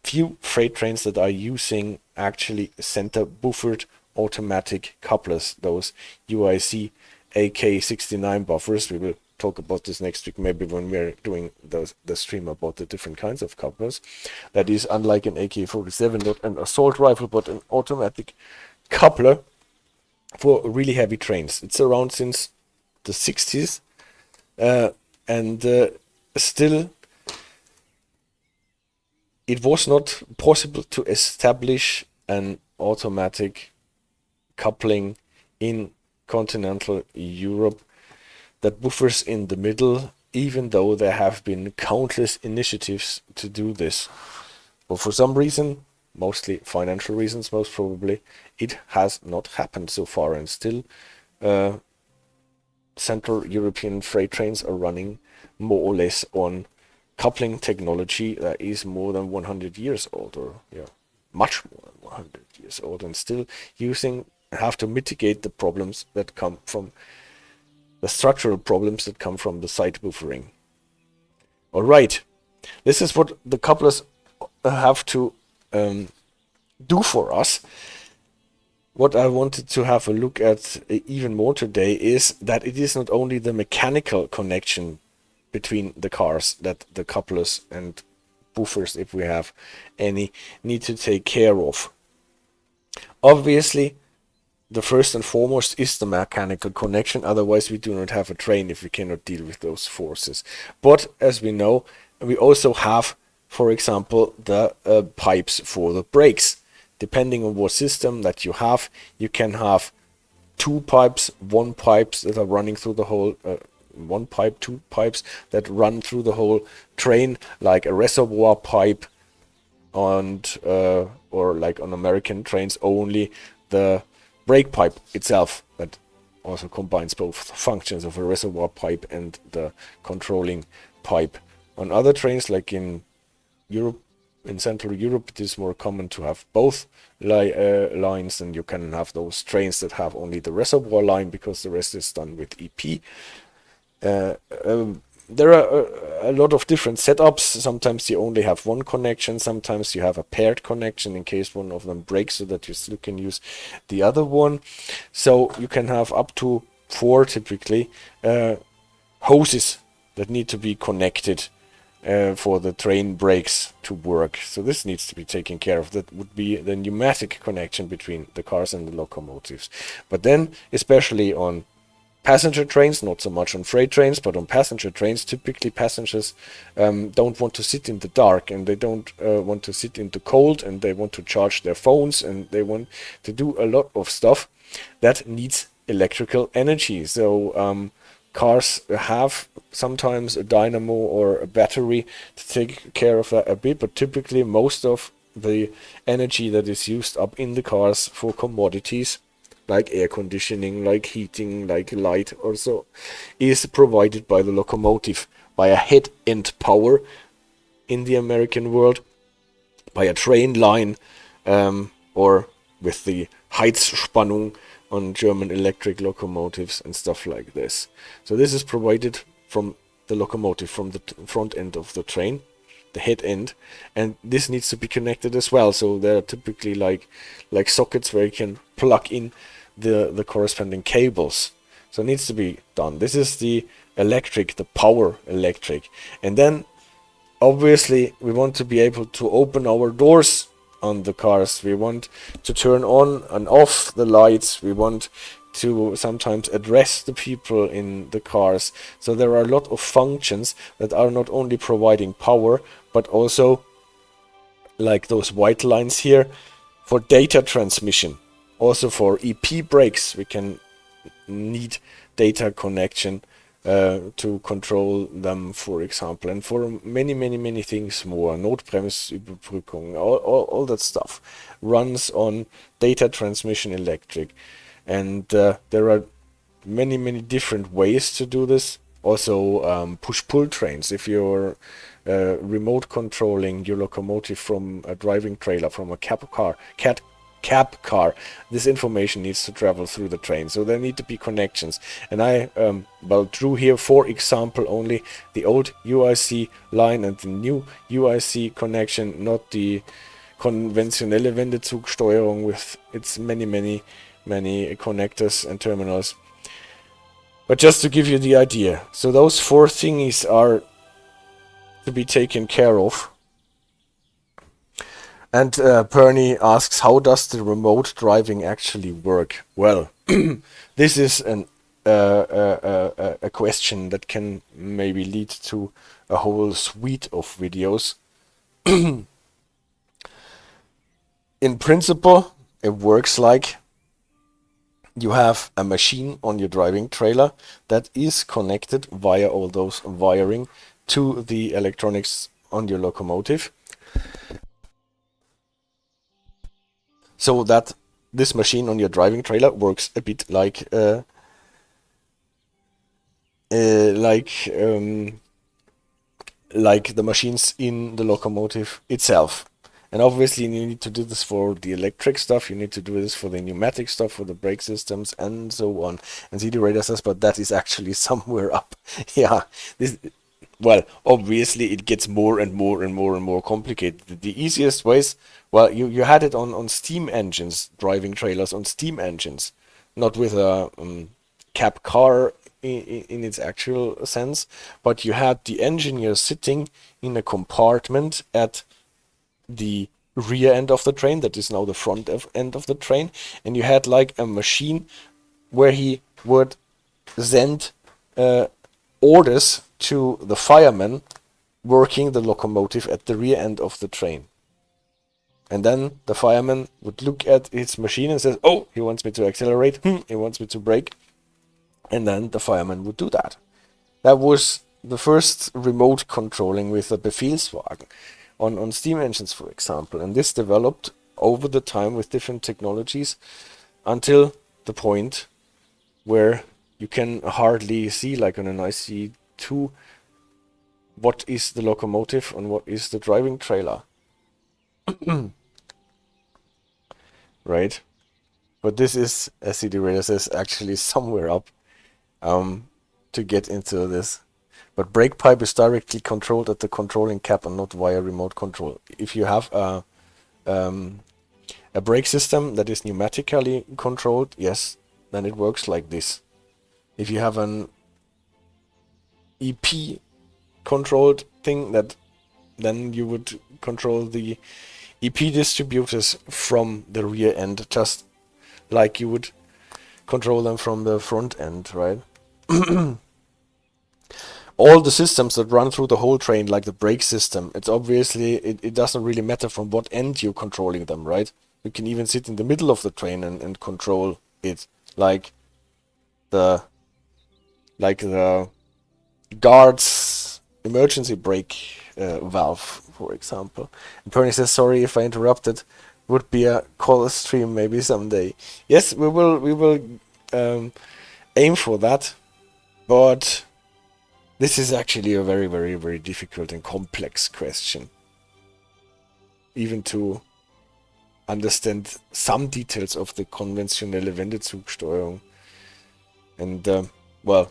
few freight trains that are using actually center buffered automatic couplers, those UIC AK69 buffers. We will talk about this next week, maybe when we're doing the stream about the different kinds of couplers. That is, unlike an AK-47, not an assault rifle, but an automatic coupler for really heavy trains. It's around since the 60s, and still it was not possible to establish an automatic coupling in continental Europe that buffers in the middle, even though there have been countless initiatives to do this. But for some reason, mostly financial reasons most probably, it has not happened so far, and still Central European freight trains are running more or less on coupling technology that is more than 100 years old, or much more than 100 years old, and still have to mitigate the problems that come from the structural problems that come from the side buffering. Alright, this is what the couplers have to do for us. What I wanted to have a look at even more today is that it is not only the mechanical connection between the cars that the couplers and buffers, if we have any, need to take care of. Obviously, the first and foremost is the mechanical connection, otherwise we do not have a train if we cannot deal with those forces. But as we know, we also have, for example, the pipes for the brakes. Depending on what system that you have, you can have two pipes, one pipes that are running through the whole, one pipe, two pipes that run through the whole train, like a reservoir pipe, and or like on American trains only the brake pipe itself, that also combines both functions of a reservoir pipe and the controlling pipe. On other trains, like in Europe, in Central Europe, it is more common to have both lines, and you can have those trains that have only the reservoir line because the rest is done with EP. There are a lot of different setups. Sometimes you only have one connection, sometimes you have a paired connection in case one of them breaks, so that you still can use the other one. So you can have up to 4 typically hoses that need to be connected for the train brakes to work. So this needs to be taken care of. That would be the pneumatic connection between the cars and the locomotives. But then, especially on passenger trains, not so much on freight trains, but on passenger trains, typically passengers don't want to sit in the dark, and they don't want to sit in the cold, and they want to charge their phones, and they want to do a lot of stuff that needs electrical energy. So cars have sometimes a dynamo or a battery to take care of that a bit, but typically most of the energy that is used up in the cars for commodities like air conditioning, like heating, like light also, is provided by the locomotive, by a head end power in the American world, by a train line, or with the Heizspannung on German electric locomotives and stuff like this. So this is provided from the locomotive, from the front end of the train, the head end, and this needs to be connected as well. So there are typically like sockets where you can plug in the corresponding cables. So it needs to be done. This is the electric, the power electric. And then obviously we want to be able to open our doors on the cars. We want to turn on and off the lights. We want to sometimes address the people in the cars. So there are a lot of functions that are not only providing power, but also, like those white lines here, for data transmission. Also for EP brakes, we can need data connection to control them, for example, and for many things more. Notbremsüberbrückung, all that stuff runs on data transmission electric. And there are many different ways to do this. Also push-pull trains. If you're remote controlling your locomotive from a driving trailer, from a cab car, this information needs to travel through the train. So there need to be connections. And I drew here, for example, only the old UIC line and the new UIC connection, not the konventionelle Wendezugsteuerung with its many connectors and terminals. But just to give you the idea. So those four thingies are to be taken care of. And Perny asks, how does the remote driving actually work? Well, this is a question that can maybe lead to a whole suite of videos. In principle, it works like you have a machine on your driving trailer that is connected via all those wiring to the electronics on your locomotive. So that this machine on your driving trailer works a bit like the machines in the locomotive itself. And obviously you need to do this for the electric stuff, you need to do this for the pneumatic stuff, for the brake systems, and so on. And CD Radar says, but that is actually somewhere up. Yeah, well, obviously it gets more and more complicated. The easiest ways, well, you had it on steam engines, driving trailers on steam engines, not with a cab car in its actual sense, but you had the engineer sitting in a compartment at the rear end of the train, that is now the front end of the train, and you had like a machine where he would send orders to the fireman working the locomotive at the rear end of the train. And then the fireman would look at his machine and says, oh, he wants me to accelerate, he wants me to brake, and then the fireman would do that. That was the first remote controlling with a Befehlswagen on steam engines, for example. And this developed over the time with different technologies until the point where you can hardly see, like on an IC2, what is the locomotive and what is the driving trailer. Right? But this is, as CD Radar says, actually somewhere up to get into this. But brake pipe is directly controlled at the controlling cap and not via remote control. If you have a brake system that is pneumatically controlled, yes, then it works like this. If you have an EP controlled thing, then you would control the EP distributors from the rear end, just like you would control them from the front end, right? All the systems that run through the whole train, like the brake system, it's obviously, it doesn't really matter from what end you're controlling them, right? You can even sit in the middle of the train and control it, like the guard's emergency brake valve, for example. And Perny says, sorry if I interrupted, would be a call stream maybe someday. Yes, we will aim for that, but this is actually a very difficult and complex question, even to understand some details of the konventionelle Wendezugsteuerung. And, well,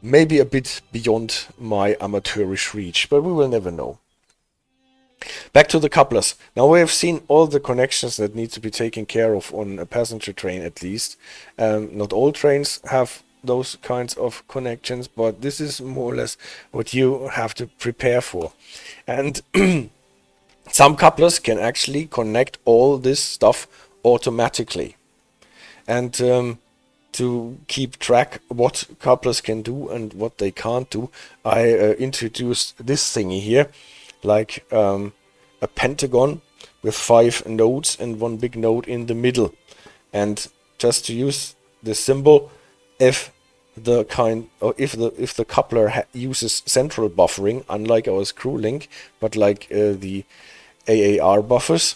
maybe a bit beyond my amateurish reach, but we will never know. Back to the couplers. Now we have seen all the connections that need to be taken care of on a passenger train at least. Not all trains have those kinds of connections, but this is more or less what you have to prepare for. And some couplers can actually connect all this stuff automatically. And to keep track what couplers can do and what they can't do, I introduced this thingy here, like a pentagon with 5 nodes and 1 big node in the middle. And just to use this symbol, if the coupler uses central buffering, unlike our Screwlink, but like the AAR buffers,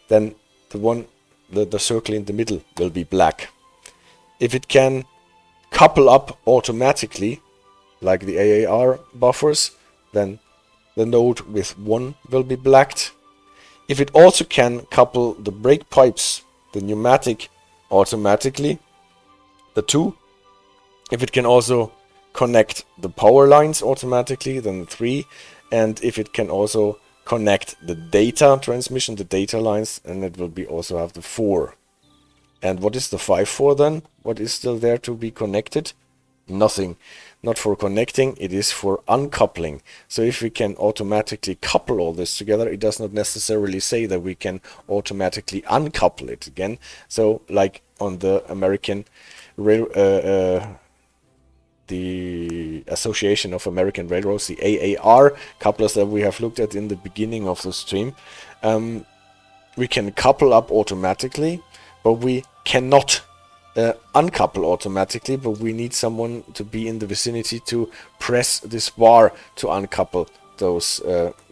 then the circle in the middle will be black. If it can couple up automatically, like the AAR buffers, then the node with 1 will be blacked. If it also can couple the brake pipes, the pneumatic, automatically, the 2. If it can also connect the power lines automatically, then the 3. And if it can also connect the data transmission, the data lines, and it will be also have the 4. And what is the 5 for then? What is still there to be connected? Nothing. Not for connecting, it is for uncoupling. So if we can automatically couple all this together, it does not necessarily say that we can automatically uncouple it again. So like on the American rail, the Association of American Railroads, the AAR couplers that we have looked at in the beginning of the stream, we can couple up automatically, but we cannot uncouple automatically, but we need someone to be in the vicinity to press this bar to uncouple those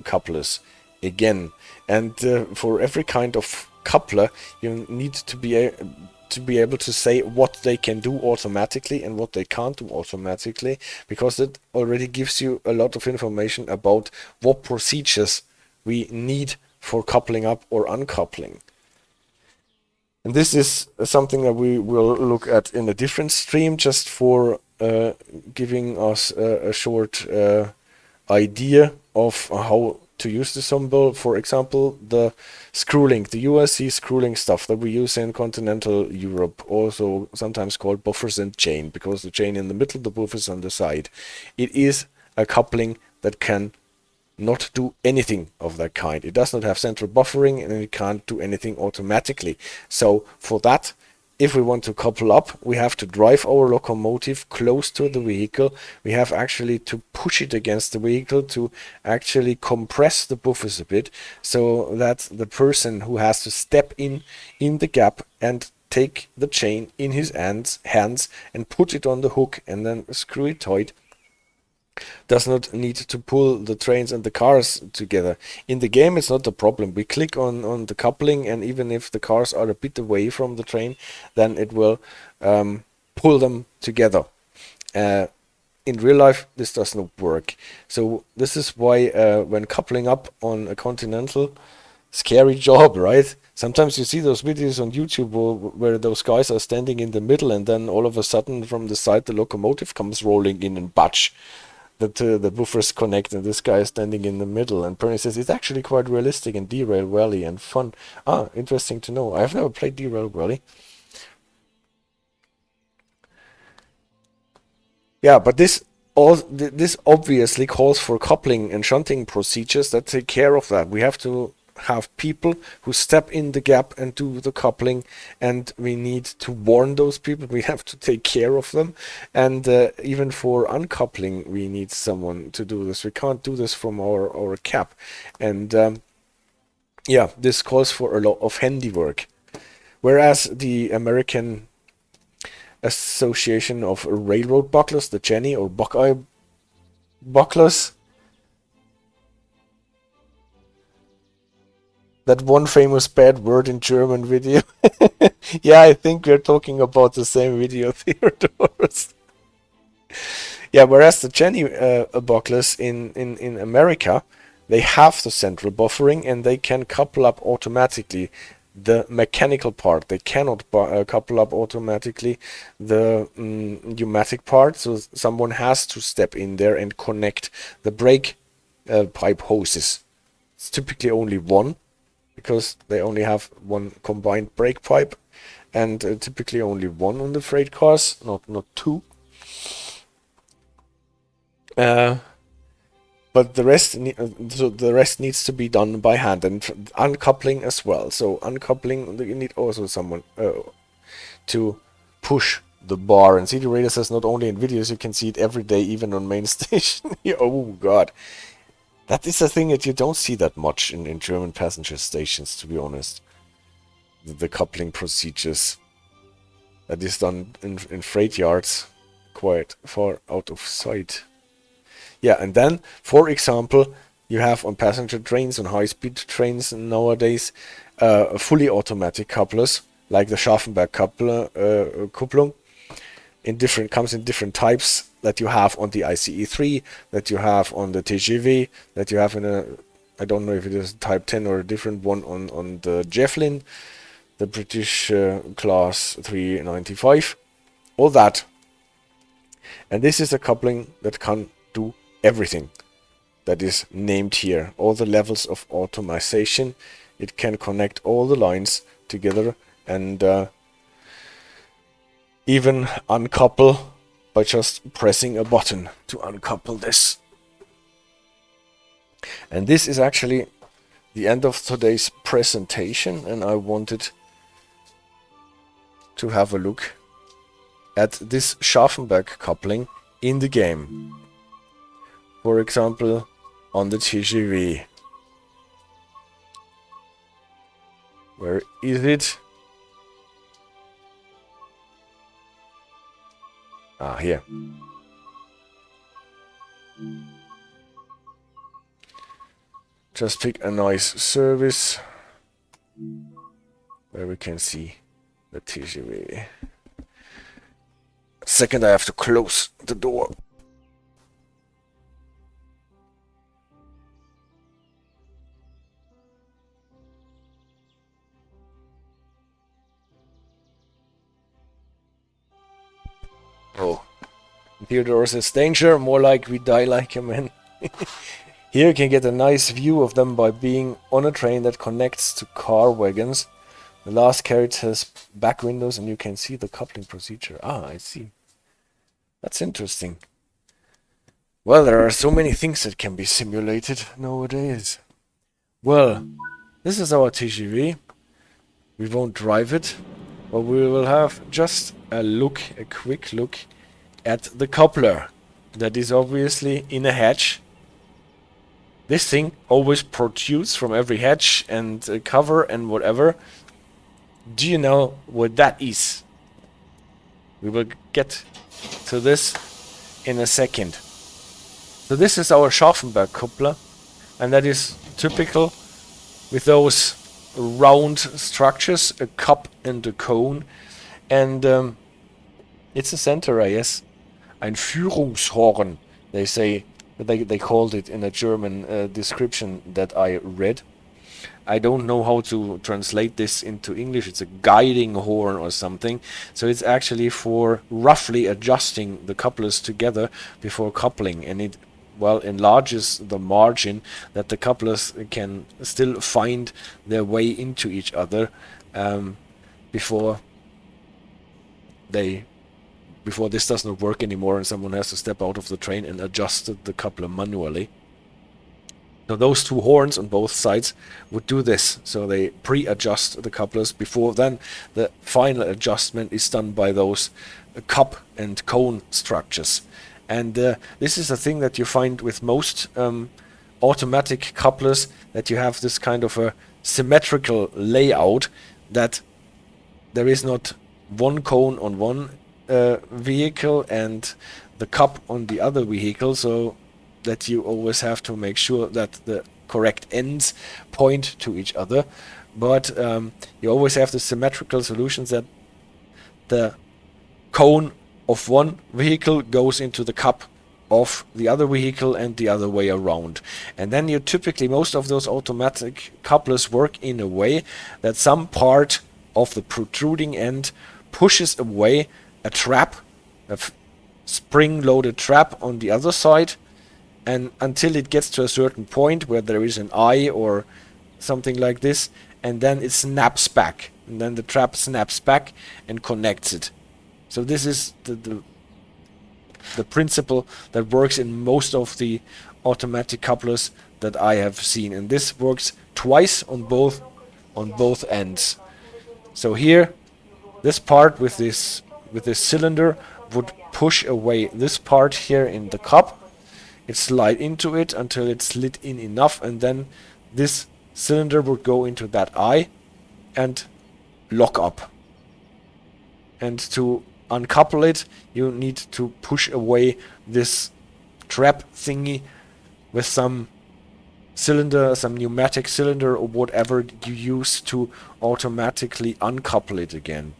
couplers again. And for every kind of coupler, you need to be able to say what they can do automatically and what they can't do automatically, because it already gives you a lot of information about what procedures we need for coupling up or uncoupling. And this is something that we will look at in a different stream, just for giving us a short idea of how to use the symbol. For example, the Screwlink, the USC Screwlink stuff that we use in continental Europe, also sometimes called buffers and chain, because the chain in the middle, the buffers on the side. It is a coupling that can not do anything of that kind. It does not have central buffering, and it can't do anything automatically. So for that, if we want to couple up, we have to drive our locomotive close to the vehicle. We have actually to push it against the vehicle to actually compress the buffers a bit, so that the person who has to step in the gap and take the chain in his hands and put it on the hook and then screw it tight, does not need to pull the trains and the cars together. In the game, it's not a problem. We click on the coupling, and even if the cars are a bit away from the train, then it will pull them together. In real life, this does not work. So this is why when coupling up on a continental, scary job, right? Sometimes you see those videos on YouTube where those guys are standing in the middle, and then all of a sudden from the side the locomotive comes rolling in and batch. That the buffers connect, and this guy is standing in the middle. And Bernie says it's actually quite realistic in Derail Rally and fun. Interesting to know. I've never played Derail Rally. Yeah, but this obviously calls for coupling and shunting procedures that take care of that. We have to have people who step in the gap and do the coupling, and we need to warn those people. We have to take care of them, and even for uncoupling we need someone to do this. We can't do this from our cab, and yeah, this calls for a lot of handiwork. Whereas the American Association of Railroad Bucklers, the Janney or Buckeye bucklers, that one famous bad word in German video. Yeah, I think we're talking about the same video, Theodorus. Yeah, whereas the Janney bucklers in America, they have the central buffering, and they can couple up automatically the mechanical part. They cannot couple up automatically the pneumatic part, so someone has to step in there and connect the brake pipe hoses. It's typically only one, because they only have one combined brake pipe, and typically only one on the freight cars, not two. But the rest needs to be done by hand, and uncoupling as well. So uncoupling, you need also someone to push the bar. And CD Radar says not only in videos, you can see it every day, even on main station. Oh god, that is a thing that you don't see that much in German passenger stations, to be honest. The coupling procedures that is done in freight yards, quite far out of sight. Yeah, and then, for example, you have on passenger trains, on high-speed trains nowadays, fully automatic couplers, like the Scharfenberg Kupplung, comes in different types that you have on the ICE3, that you have on the TGV, that you have in a, I don't know if it is Type 10 or a different one on the Javelin, the British Class 395, all that. And this is a coupling that can do everything that is named here, all the levels of automation. It can connect all the lines together and even uncouple by just pressing a button to uncouple this. And this is actually the end of today's presentation, and I wanted to have a look at this Scharfenberg coupling in the game. For example, on the TGV. Where is it? Ah, here. Just pick a nice service where we can see the TGV. Second, I have to close the door. Oh, Theodore says danger, more like we die like a man. Here you can get a nice view of them by being on a train that connects to car wagons. The last carriage has back windows and you can see the coupling procedure. Ah, I see. That's interesting. Well, there are so many things that can be simulated nowadays. Well, this is our TGV. We won't drive it, but we will have just a quick look at the coupler. That is obviously in a hatch. This thing always protrudes from every hatch and cover and whatever. Do you know what that is? We will get to this in a second. So this is our Scharfenberg coupler, and that is typical with those round structures, a cup and a cone, and it's a center, yes. Ein Führungshorn, they say. They called it in a German description that I read. I don't know how to translate this into English. It's a guiding horn or something. So it's actually for roughly adjusting the couplers together before coupling, and it enlarges the margin that the couplers can still find their way into each other before this does not work anymore and someone has to step out of the train and adjust the coupler manually. So those two horns on both sides would do this. So they pre-adjust the couplers before then the final adjustment is done by those cup and cone structures. And this is a thing that you find with most automatic couplers, that you have this kind of a symmetrical layout, that there is not one cone on one vehicle and the cup on the other vehicle, so that you always have to make sure that the correct ends point to each other. But you always have the symmetrical solutions, that the cone of one vehicle goes into the cup of the other vehicle and the other way around. And then you typically, most of those automatic couplers work in a way that some part of the protruding end pushes away a trap, a spring-loaded trap on the other side, and until it gets to a certain point where there is an eye or something like this, and then it snaps back, and then the trap snaps back and connects it. So this is the principle that works in most of the automatic couplers that I have seen, and this works twice on both ends. So here, this part with this cylinder would push away this part here in the cup. It slide into it until it's slid in enough, and then this cylinder would go into that eye and lock up. And to uncouple it, you need to push away this trap thingy with some cylinder, some pneumatic cylinder or whatever you use to automatically uncouple it again.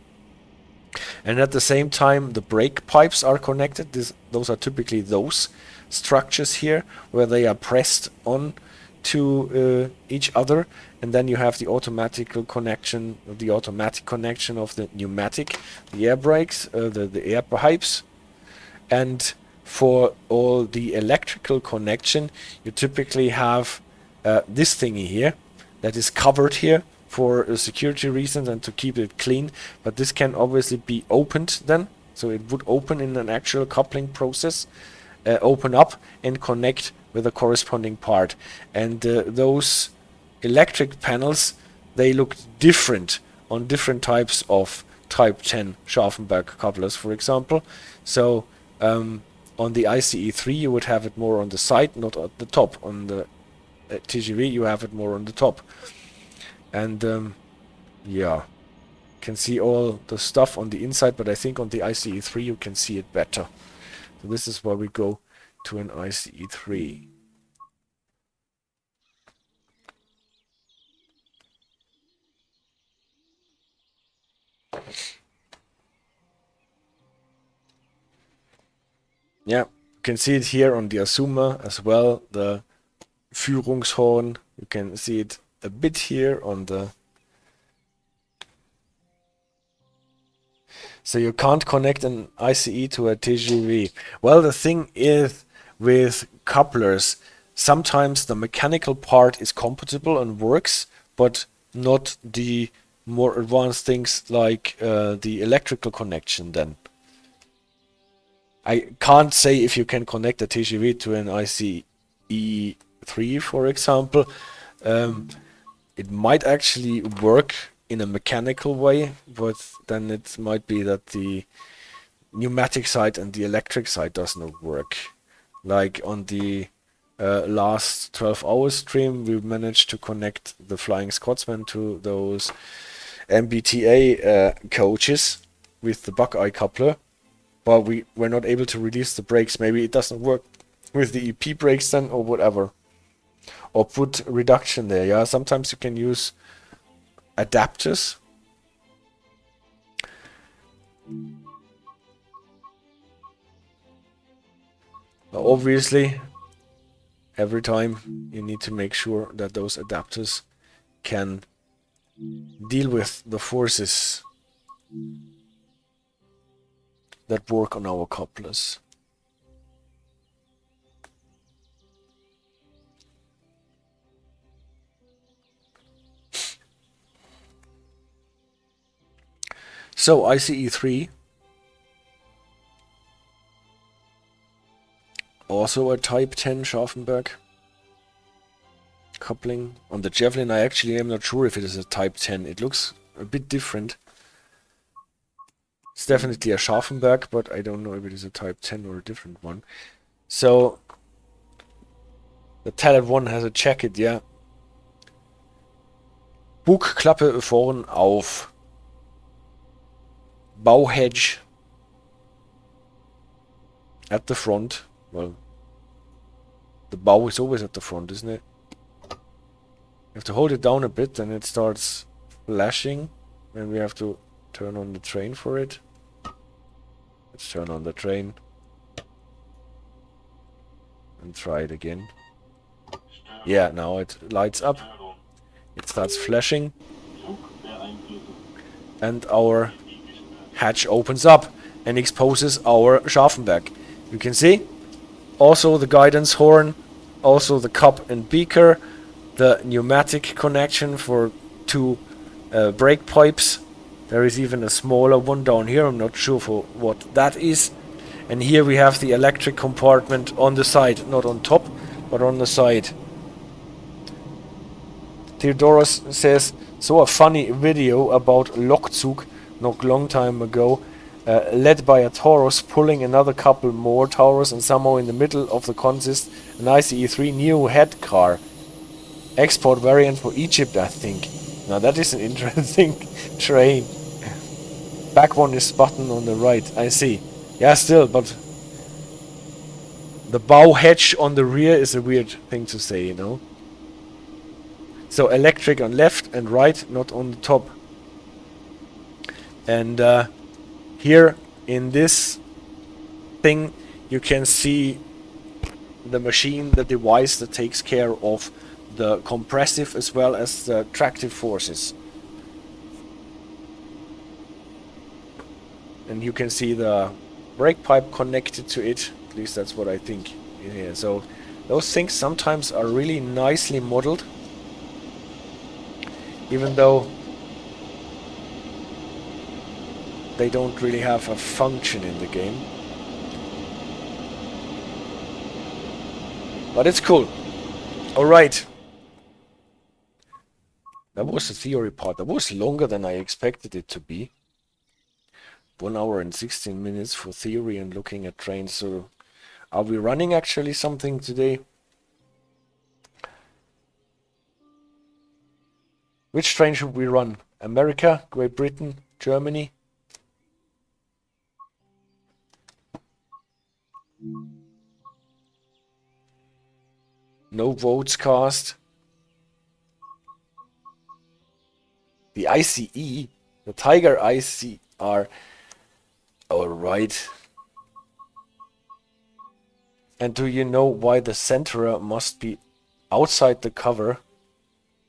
And at the same time, the brake pipes are connected. Those are typically those structures here where they are pressed on to each other, and then you have the automatic connection of the pneumatic, the air brakes, the air pipes. And for all the electrical connection, you typically have this thingy here that is covered here for security reasons and to keep it clean, but this can obviously be opened then, so it would open in an actual coupling process, open up and connect with a corresponding part. And those electric panels, they look different on different types of Type 10 Scharfenberg couplers, for example. So on the ICE3 you would have it more on the side, not at the top. On the TGV you have it more on the top. And yeah, can see all the stuff on the inside, but I think on the ICE3 you can see it better. So this is why we go to an ICE3. Yeah, you can see it here on the Asuma as well, the Führungshorn. You can see it a bit here on the... So you can't connect an ICE to a TGV. Well, the thing is with couplers, sometimes the mechanical part is compatible and works, but not the more advanced things like the electrical connection then. I can't say if you can connect a TGV to an ICE3, for example. It might actually work in a mechanical way, but then it might be that the pneumatic side and the electric side does not work. Like on the last 12-hour stream, we managed to connect the Flying Scotsman to those MBTA coaches with the Buckeye coupler, but we were not able to release the brakes. Maybe it doesn't work with the EP brakes then, or whatever. Or put reduction there. Yeah, sometimes you can use adapters. Obviously, every time you need to make sure that those adapters can deal with the forces that work on our couplers. So ICE3, also a Type 10 Scharfenberg coupling. On the Javelin I actually am not sure if it is a Type 10. It looks a bit different. It's definitely a Scharfenberg, but I don't know if it is a Type 10 or a different one. So the Talent 1 has a jacket, yeah. Bugklappe vorn auf. Bow hedge at the front. Well, the bow is always at the front, isn't it? You have to hold it down a bit, and it starts flashing, and we have to turn on the train for it. Let's turn on the train. and try it again. Yeah, now it lights up. It starts flashing. And our hatch opens up and exposes our Scharfenberg. You can see also the guidance horn, also the cup and beaker, the pneumatic connection for 2 brake pipes. There is even a smaller one down here, I'm not sure for what that is. And here we have the electric compartment on the side, not on top, but on the side. Theodoros says, saw a funny video about Lokzug not long time ago, led by a Taurus pulling another couple more Taurus, and somehow in the middle of the consist an ICE3 new head car. Export variant for Egypt, I think. Now that is an interesting train. Back one is button on the right, I see. Yeah, still, but the bow hatch on the rear is a weird thing to say, you know. So electric on left and right, not on the top. And here in this thing you can see the machine, the device that takes care of the compressive as well as the tractive forces. And you can see the brake pipe connected to it, at least that's what I think in here. So those things sometimes are really nicely modeled, even though they don't really have a function in the game. But it's cool. Alright. That was the theory part. That was longer than I expected it to be. 1 hour and 16 minutes for theory and looking at trains. So are we running actually something today? Which train should we run? America, Great Britain, Germany? No votes cast. The ICE, the Tiger ICR. Alright. And do you know why the centerer must be outside the cover?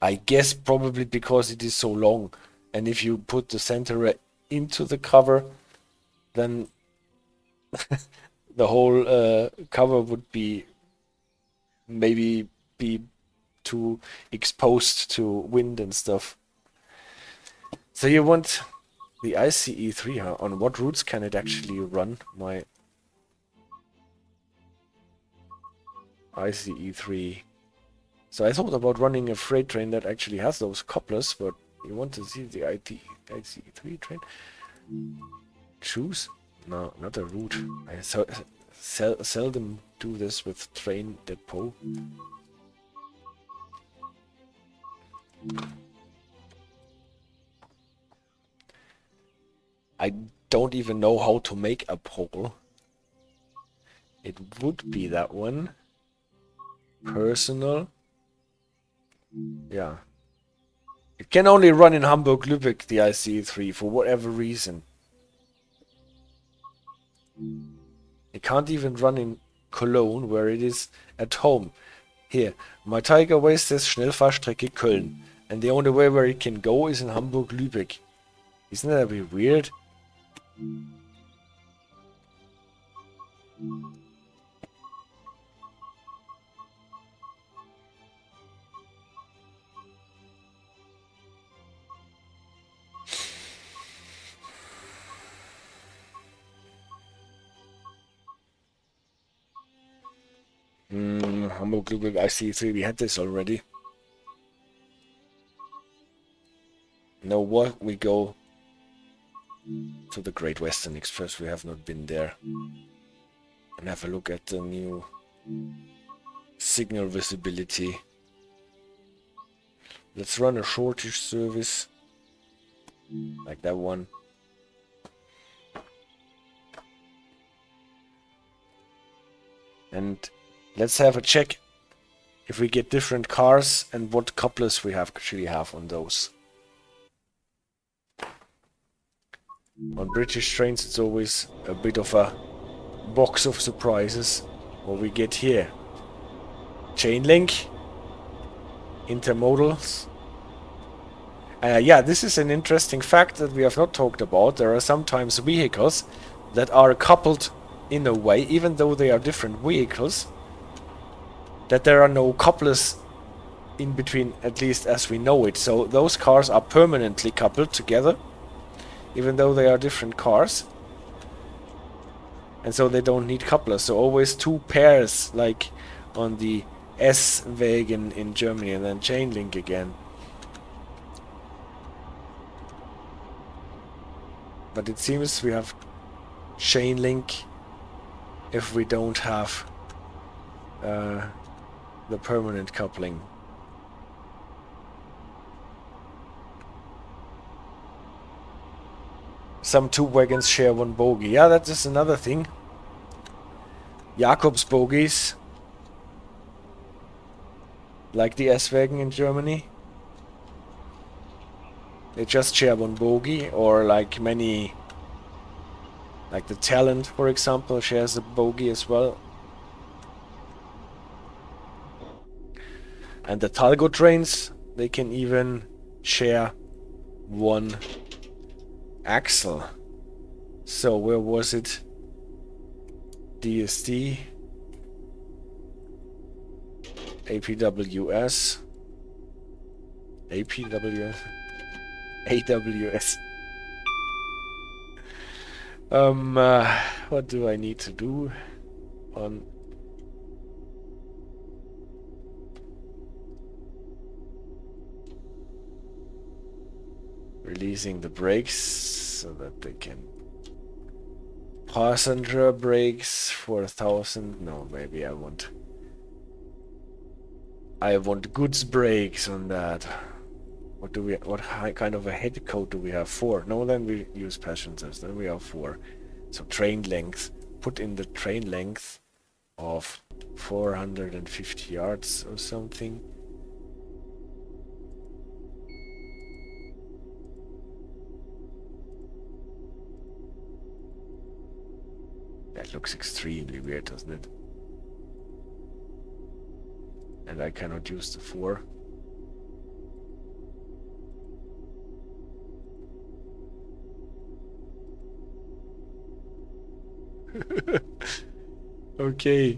I guess probably because it is so long. And if you put the centerer into the cover, then the whole cover would be maybe be too exposed to wind and stuff. So you want the ICE3, huh? On what routes can it actually run? My ICE3. So I thought about running a freight train that actually has those couplers, but you want to see the ICE3 train? Choose? No, not a route. I seldom do this with train depot. I don't even know how to make a poll. It would be that one. Personal. Yeah. It can only run in Hamburg-Lübeck, the ICE3, for whatever reason. It can't even run in Cologne, where it is at home. Here, my Tiger Way says Schnellfahrstrecke Köln. And the only way where it can go is in Hamburg-Lübeck. Isn't that a bit weird? Hamburg-Lübeck ICE3, we had this already. Now what? We go to the Great Western Express. We have not been there. And have a look at the new signal visibility. Let's run a shortish service. Like that one. And let's have a check if we get different cars and what couplers we actually have on those. On British trains it's always a bit of a box of surprises what we get here. chain link, intermodals. Yeah, this is an interesting fact that we have not talked about. There are sometimes vehicles that are coupled in a way, even though they are different vehicles, that there are no couplers in between, at least as we know it. So those cars are permanently coupled together, even though they are different cars. And so they don't need couplers. So always two pairs, like on the S-Wagen in Germany, and then chain link again. But it seems we have chain link if we don't have the permanent coupling. Some two wagons share one bogie. Yeah, that is another thing. Jakobs bogies, like the S-Wagen in Germany, they just share one bogie, or like many, like the Talent, for example, shares a bogie as well. And the Talgo trains, they can even share one axle. So where was it? DSD, APWS, APWS, AWS. What do I need to do on releasing the brakes so that they can passenger brakes for 1,000? No, maybe I want goods brakes on that. What kind of a head coat do we have? 4. No, then we use passengers. Then we have 4. So train length. Put in the train length of 450 yards or something. That looks extremely weird, doesn't it? And I cannot use the 4. Okay.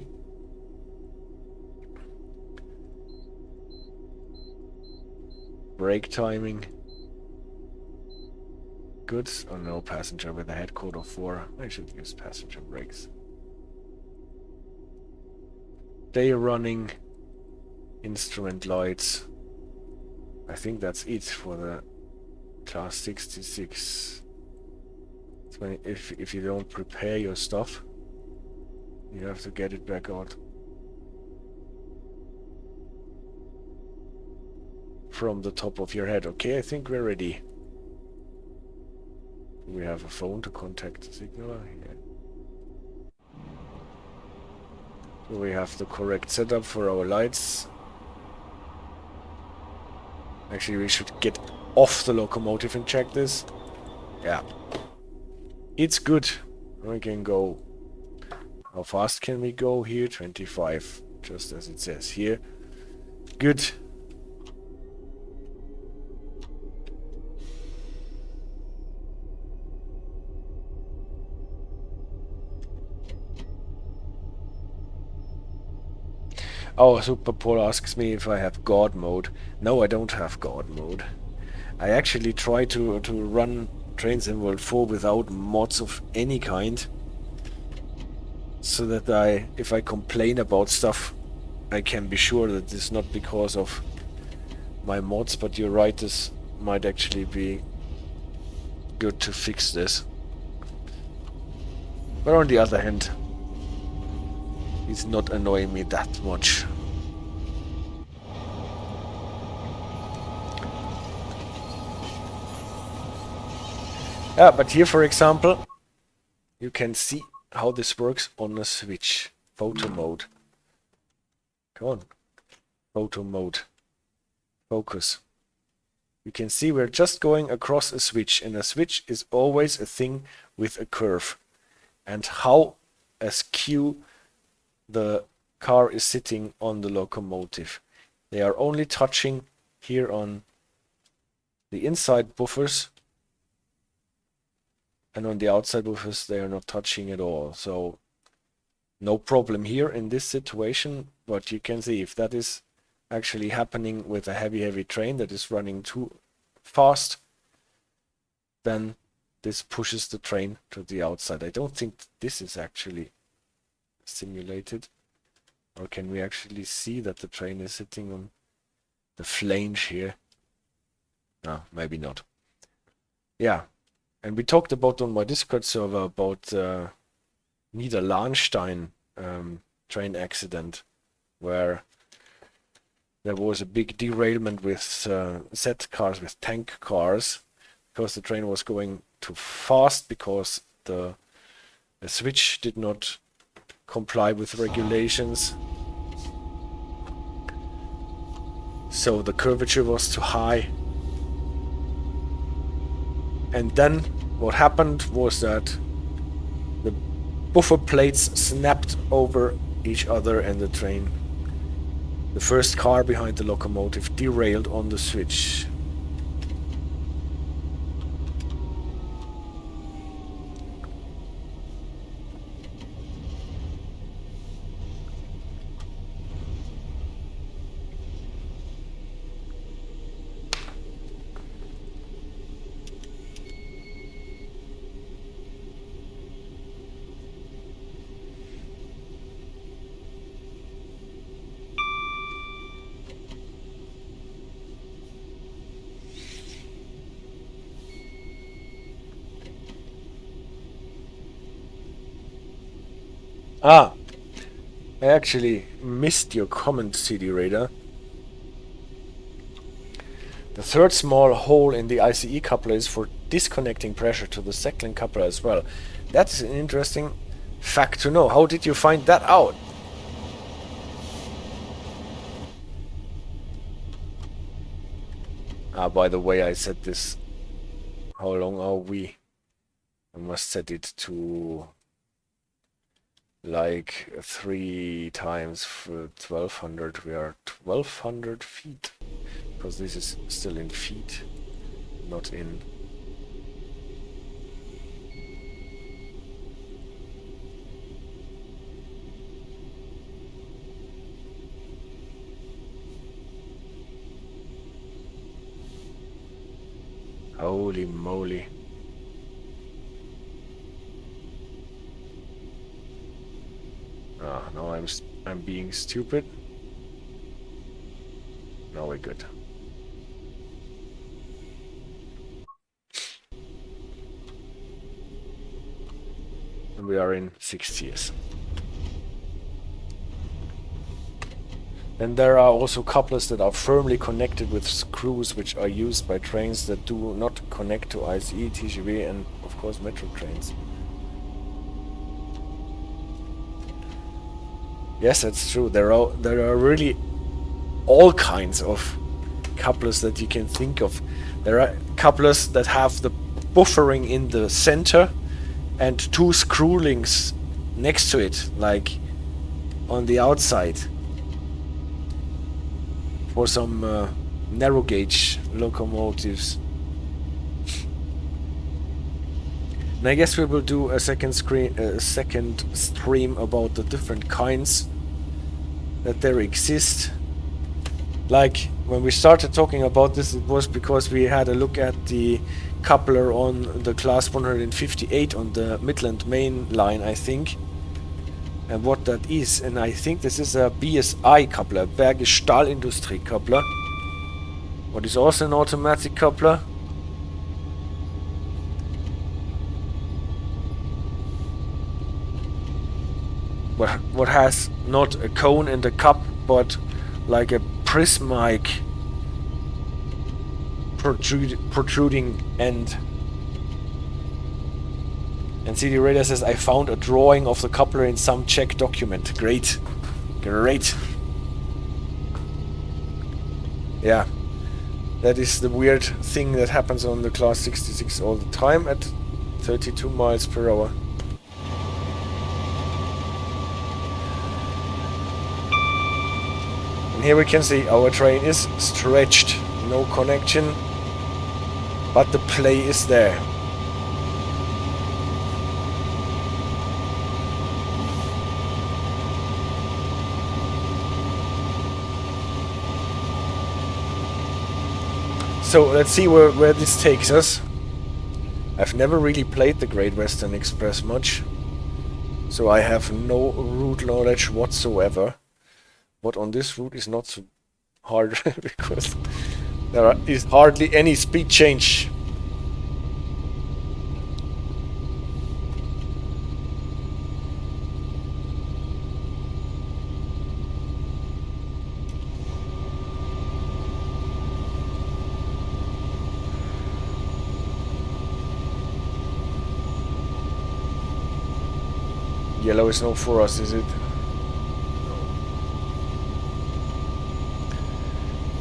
Brake timing. Goods or no passenger with a head code of 4. I should use passenger brakes. Day running. Instrument lights. I think that's it for the class 66. So if you don't prepare your stuff, you have to get it back out from the top of your head. Okay, I think we're ready. We have a phone to contact the signaler. Yeah. So we have the correct setup for our lights. Actually, we should get off the locomotive and check this. Yeah. It's good. We can go. How fast can we go here? 25. Just as it says here. Good. Oh, Super Paul asks me if I have God mode. No, I don't have God mode. I actually try to run Trains in World 4 without mods of any kind. So that if I complain about stuff, I can be sure that it's not because of my mods, but you're right, this might actually be good to fix this. But on the other hand, it's not annoying me that much. Yeah, but here, for example, you can see how this works on a switch. Photo mode. Come on. Photo mode. Focus. You can see we're just going across a switch, and a switch is always a thing with a curve. And how askew the car is sitting on the locomotive. They are only touching here on the inside buffers, and on the outside buffers they are not touching at all. So no problem here in this situation, but you can see if that is actually happening with a heavy train that is running too fast, then this pushes the train to the outside. I don't think this is actually simulated. Or can we actually see that the train is sitting on the flange here? No, maybe not. Yeah, and we talked about on my Discord server about Niederlahnstein train accident, where there was a big derailment with Z cars, with tank cars, because the train was going too fast because the switch did not comply with regulations. So the curvature was too high. And then what happened was that the buffer plates snapped over each other and the train, the first car behind the locomotive, derailed on the switch. Ah, I actually missed your comment, CD Raider. The third small hole in the ICE coupler is for disconnecting pressure to the second coupler as well. That is an interesting fact to know. How did you find that out? Ah, by the way, I set this. How long are we? I must set it to like 3 times for 1200. We are 1200 feet, because this is still in feet, not in. Holy moly. Ah, now I'm being stupid. Now we're good. And we are in 6 years. Then there are also couplers that are firmly connected with screws, which are used by trains that do not connect to ICE, TGV, and of course metro trains. Yes, that's true. There are really all kinds of couplers that you can think of. There are couplers that have the buffering in the center and 2 screw links next to it, like on the outside, for some narrow gauge locomotives. And I guess we will do a second stream about the different kinds that there exist. Like when we started talking about this, it was because we had a look at the coupler on the class 158 on the Midland main line, I think, and what that is. And I think this is a BSI coupler, Bergisch Stahlindustrie coupler, what is also an automatic coupler. What has not a cone and a cup, but like a prismatic protruding end. And CD Radar says, I found a drawing of the coupler in some Czech document. Great. Great. Yeah. That is the weird thing that happens on the class 66 all the time at 32 miles per hour. And here we can see our train is stretched. No connection, but the play is there. So let's see where this takes us. I've never really played the Great Western Express much, so I have no route knowledge whatsoever. But on this route is not so hard because there is hardly any speed change. Yellow is no for us, is it?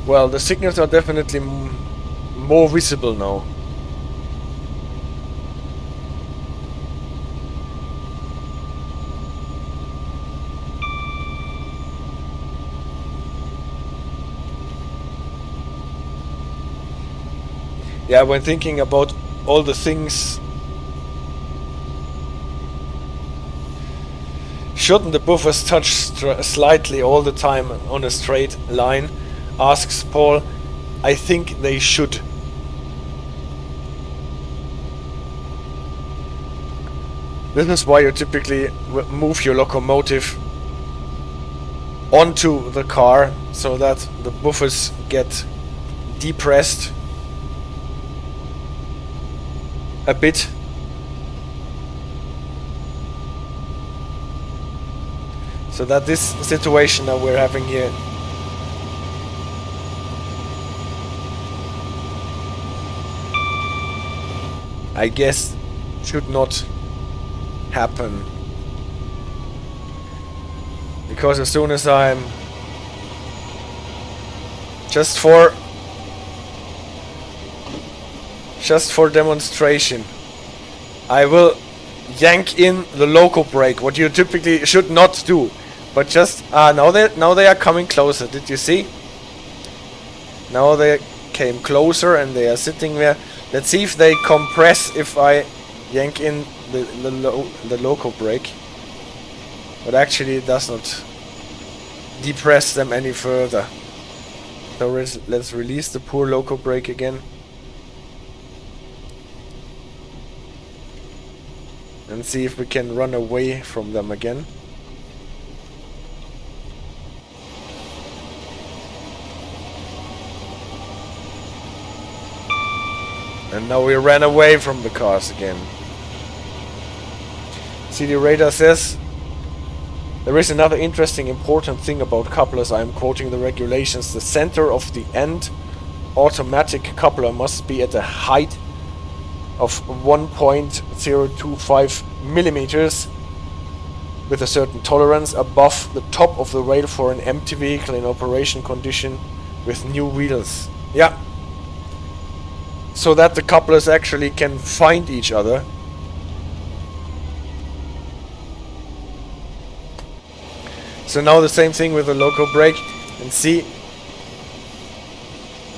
Well, the signals are definitely more visible now. Yeah, when thinking about all the things, shouldn't the buffers touch slightly all the time on a straight line? Asks Paul. I think they should. This is why you typically move your locomotive onto the car so that the buffers get depressed a bit. So that this situation that we're having here I guess should not happen, because as soon as I'm just for demonstration, I will yank in the loco brake, what you typically should not do, but just now they are coming closer. Did you see? Now they came closer and they are sitting there. Let's see if they compress if I yank in the loco brake. But actually it does not depress them any further. So let's release the poor loco brake again. And see if we can run away from them again. And now we ran away from the cars again. CD Radar says, there is another interesting important thing about couplers. I am quoting the regulations. The center of the end automatic coupler must be at a height of 1.025 millimeters with a certain tolerance above the top of the rail for an empty vehicle in operation condition with new wheels. Yeah. So that the couplers actually can find each other. So now the same thing with the loco brake, and see,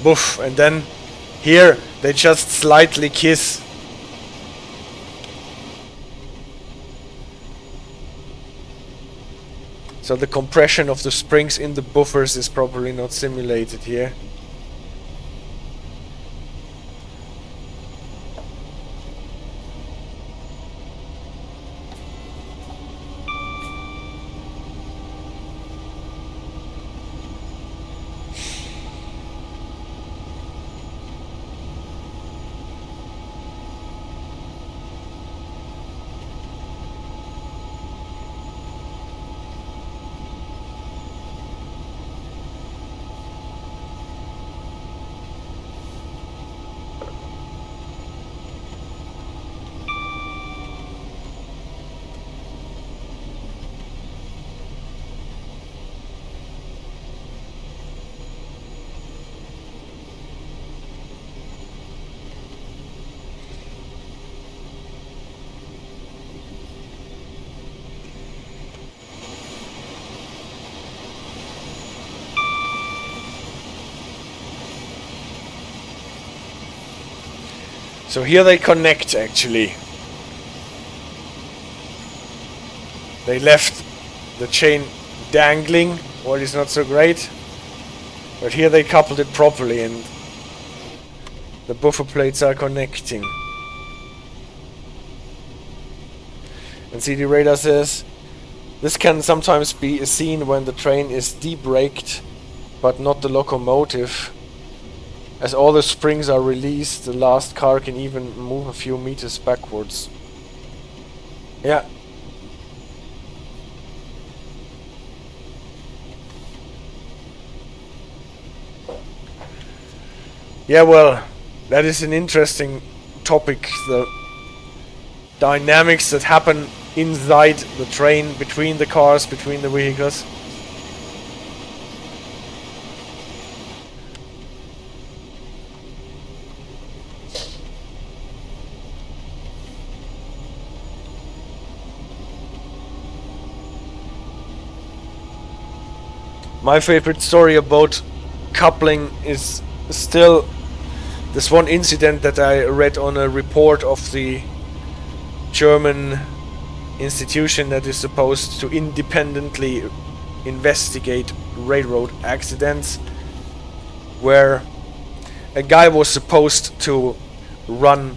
boof, and then here they just slightly kiss. So the compression of the springs in the buffers is probably not simulated here. So here they connect actually. They left the chain dangling, what is not so great. But here they coupled it properly and the buffer plates are connecting. And CD Radar says, this can sometimes be seen when the train is debraked, but not the locomotive. As all the springs are released, the last car can even move a few meters backwards. Yeah. Yeah, well, that is an interesting topic. The dynamics that happen inside the train, between the cars, between the vehicles. My favorite story about coupling is still this one incident that I read on a report of the German institution that is supposed to independently investigate railroad accidents, where a guy was supposed to run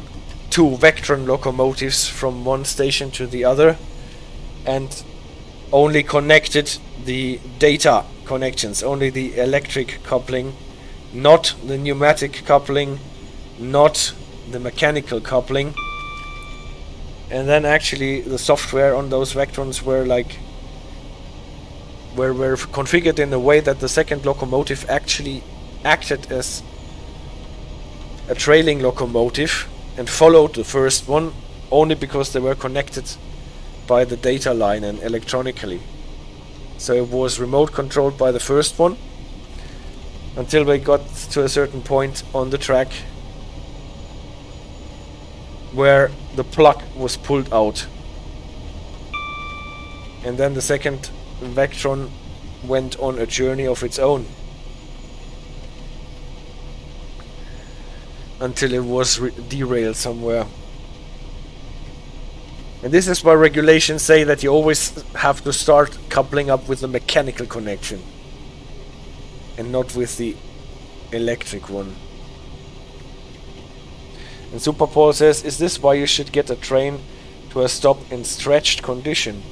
2 Vectron locomotives from one station to the other and only connected the data connections, only the electric coupling, not the pneumatic coupling, not the mechanical coupling. And then actually the software on those Vectrons were configured in a way that the second locomotive actually acted as a trailing locomotive and followed the first one only because they were connected by the data line and electronically. So it was remote controlled by the first one until they got to a certain point on the track where the plug was pulled out, and then the second Vectron went on a journey of its own until it was derailed somewhere. And this is why regulations say that you always have to start coupling up with the mechanical connection and not with the electric one. And Super Paul says, is this why you should get a train to a stop in stretched condition?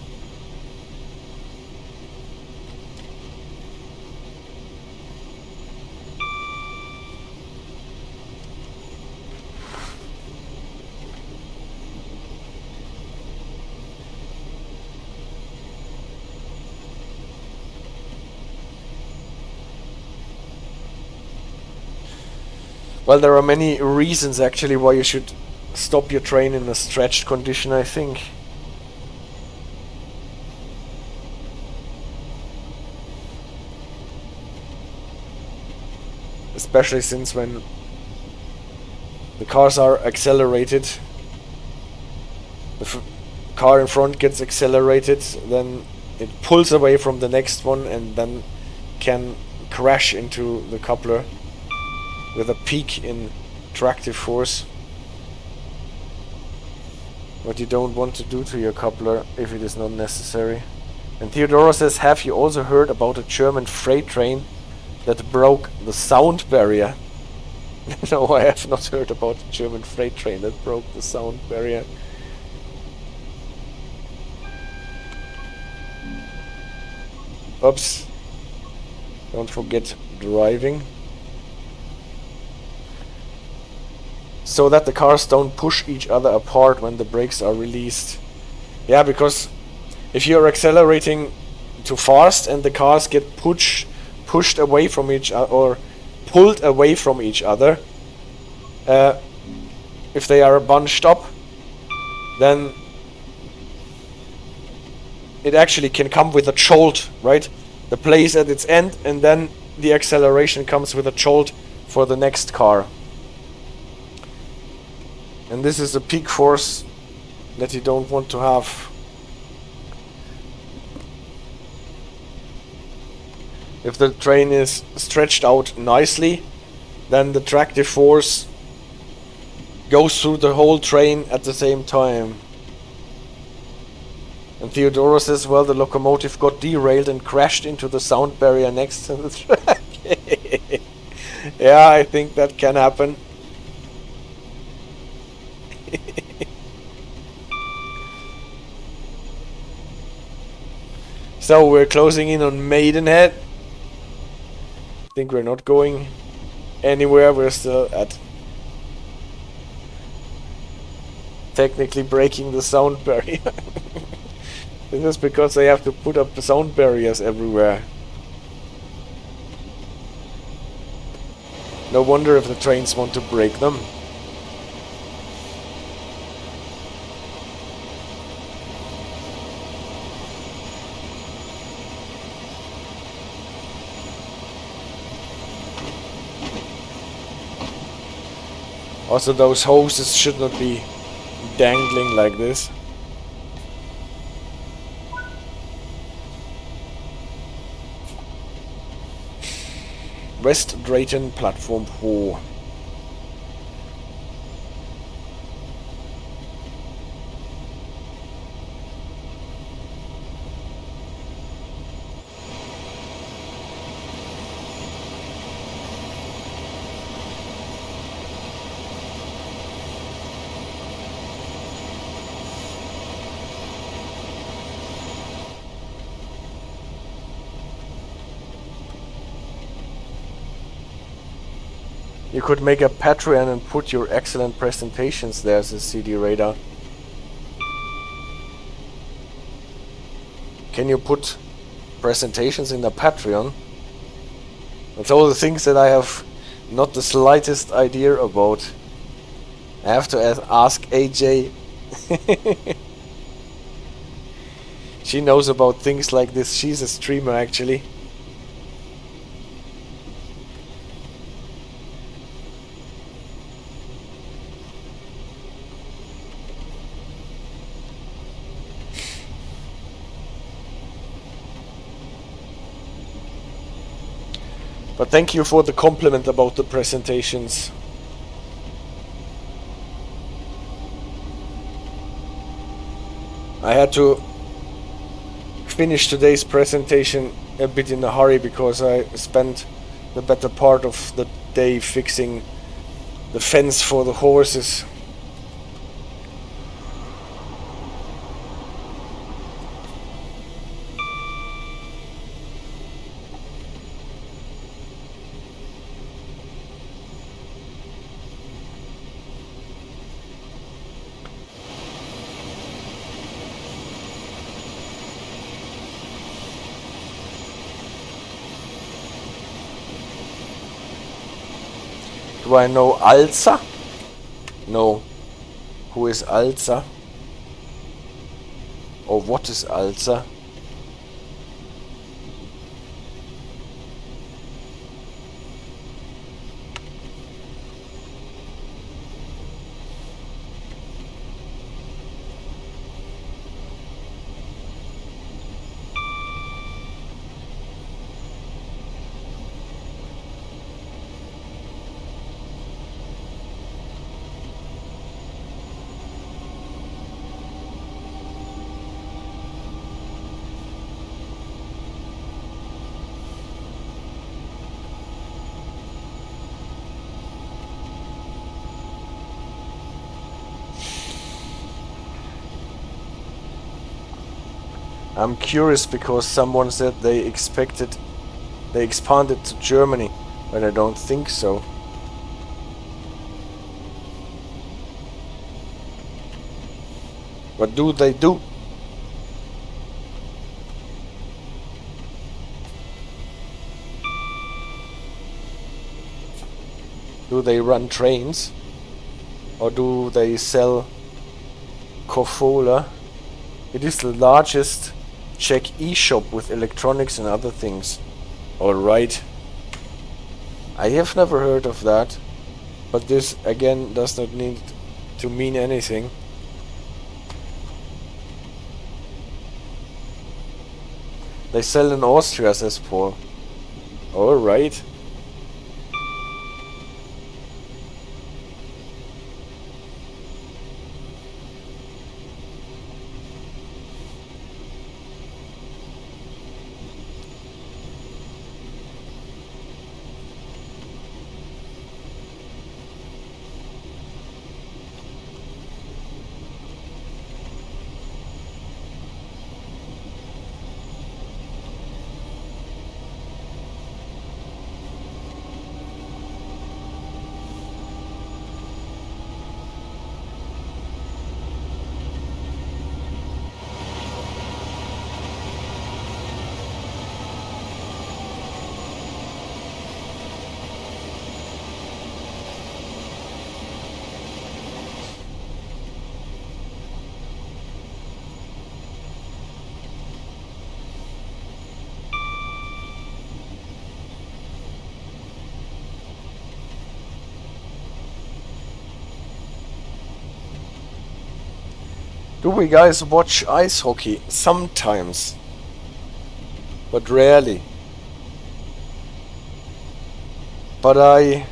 Well, there are many reasons actually why you should stop your train in a stretched condition, I think. Especially since when the cars are accelerated, the car in front gets accelerated, then it pulls away from the next one and then can crash into the coupler with a peak in tractive force. What you don't want to do to your coupler if it is not necessary. And Theodora says, have you also heard about a German freight train that broke the sound barrier? No, I have not heard about a German freight train that broke the sound barrier. Oops. Don't forget driving. So that the cars don't push each other apart when the brakes are released. Yeah, because if you're accelerating too fast and the cars get pushed away from each other or pulled away from each other, if they are bunched up, then it actually can come with a jolt, right? The place at its end, and then the acceleration comes with a jolt for the next car. And this is a peak force that you don't want to have. If the train is stretched out nicely, then the tractive force goes through the whole train at the same time. And Theodora says, well, the locomotive got derailed and crashed into the sound barrier next to the track. Yeah, I think that can happen. So we're closing in on Maidenhead. I think we're not going anywhere. We're still at technically breaking the sound barrier. This is because they have to put up the sound barriers everywhere. No wonder if the trains want to break them. Also, those hoses should not be dangling like this. West Drayton, platform 4. You could make a Patreon and put your excellent presentations there, says CD Radar. Can you put presentations in the Patreon? That's all the things that I have not the slightest idea about. I have to ask AJ. She knows about things like this. She's a streamer, actually. But thank you for the compliment about the presentations. I had to finish today's presentation a bit in a hurry because I spent the better part of the day fixing the fence for the horses. Do I know Alza? No. Who is Alza? Or what is Alza? I'm curious because someone said they expanded to Germany, but I don't think so. What do they do? Do they run trains? Or do they sell Kofola? It is the largest Czech e-shop with electronics and other things. Alright. I have never heard of that. But this again does not need to mean anything. They sell in Austria, says Paul. Alright. Do we guys watch ice hockey? Sometimes, but rarely. But I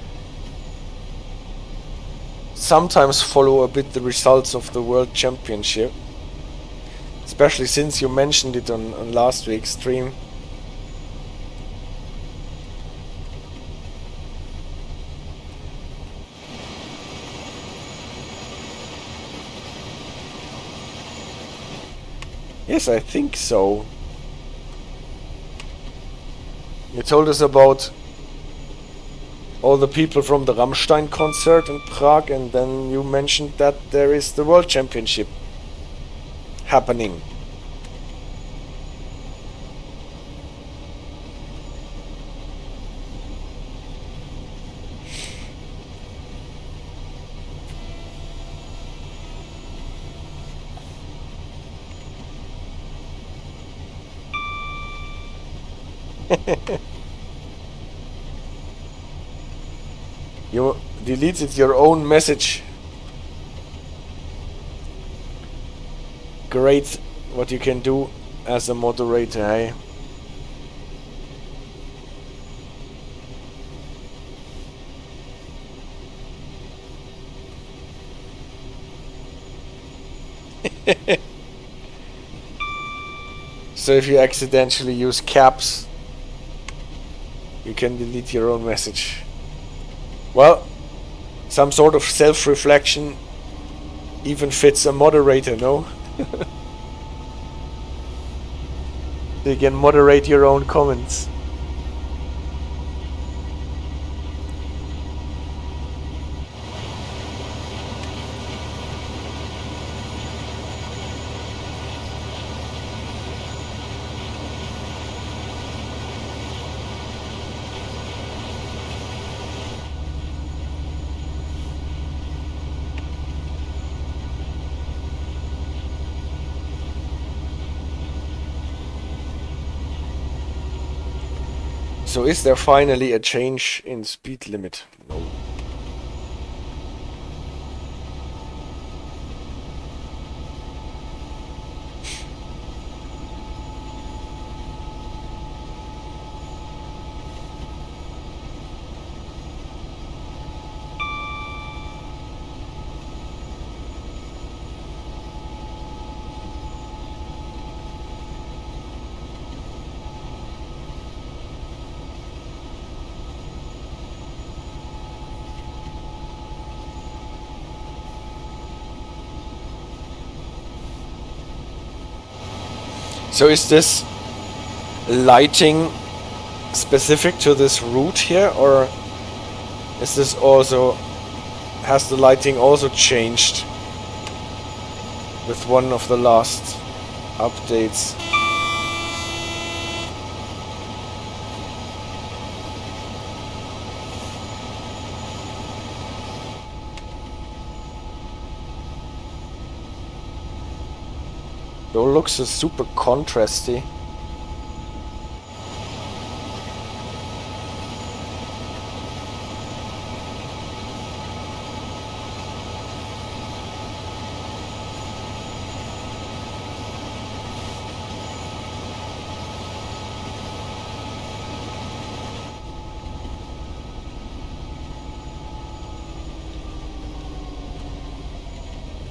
sometimes follow a bit the results of the World Championship, especially since you mentioned it on last week's stream. Yes, I think so. You told us about all the people from the Rammstein concert in Prague, and then you mentioned that there is the World Championship happening. You deleted your own message. Great what you can do as a moderator, eh? So if you accidentally use caps, you can delete your own message. Well, some sort of self-reflection even fits a moderator, no? You can moderate your own comments. So is there finally a change in speed limit? No. So is this lighting specific to this route here, or is this also, has the lighting also changed with one of the last updates? It all looks super contrasty.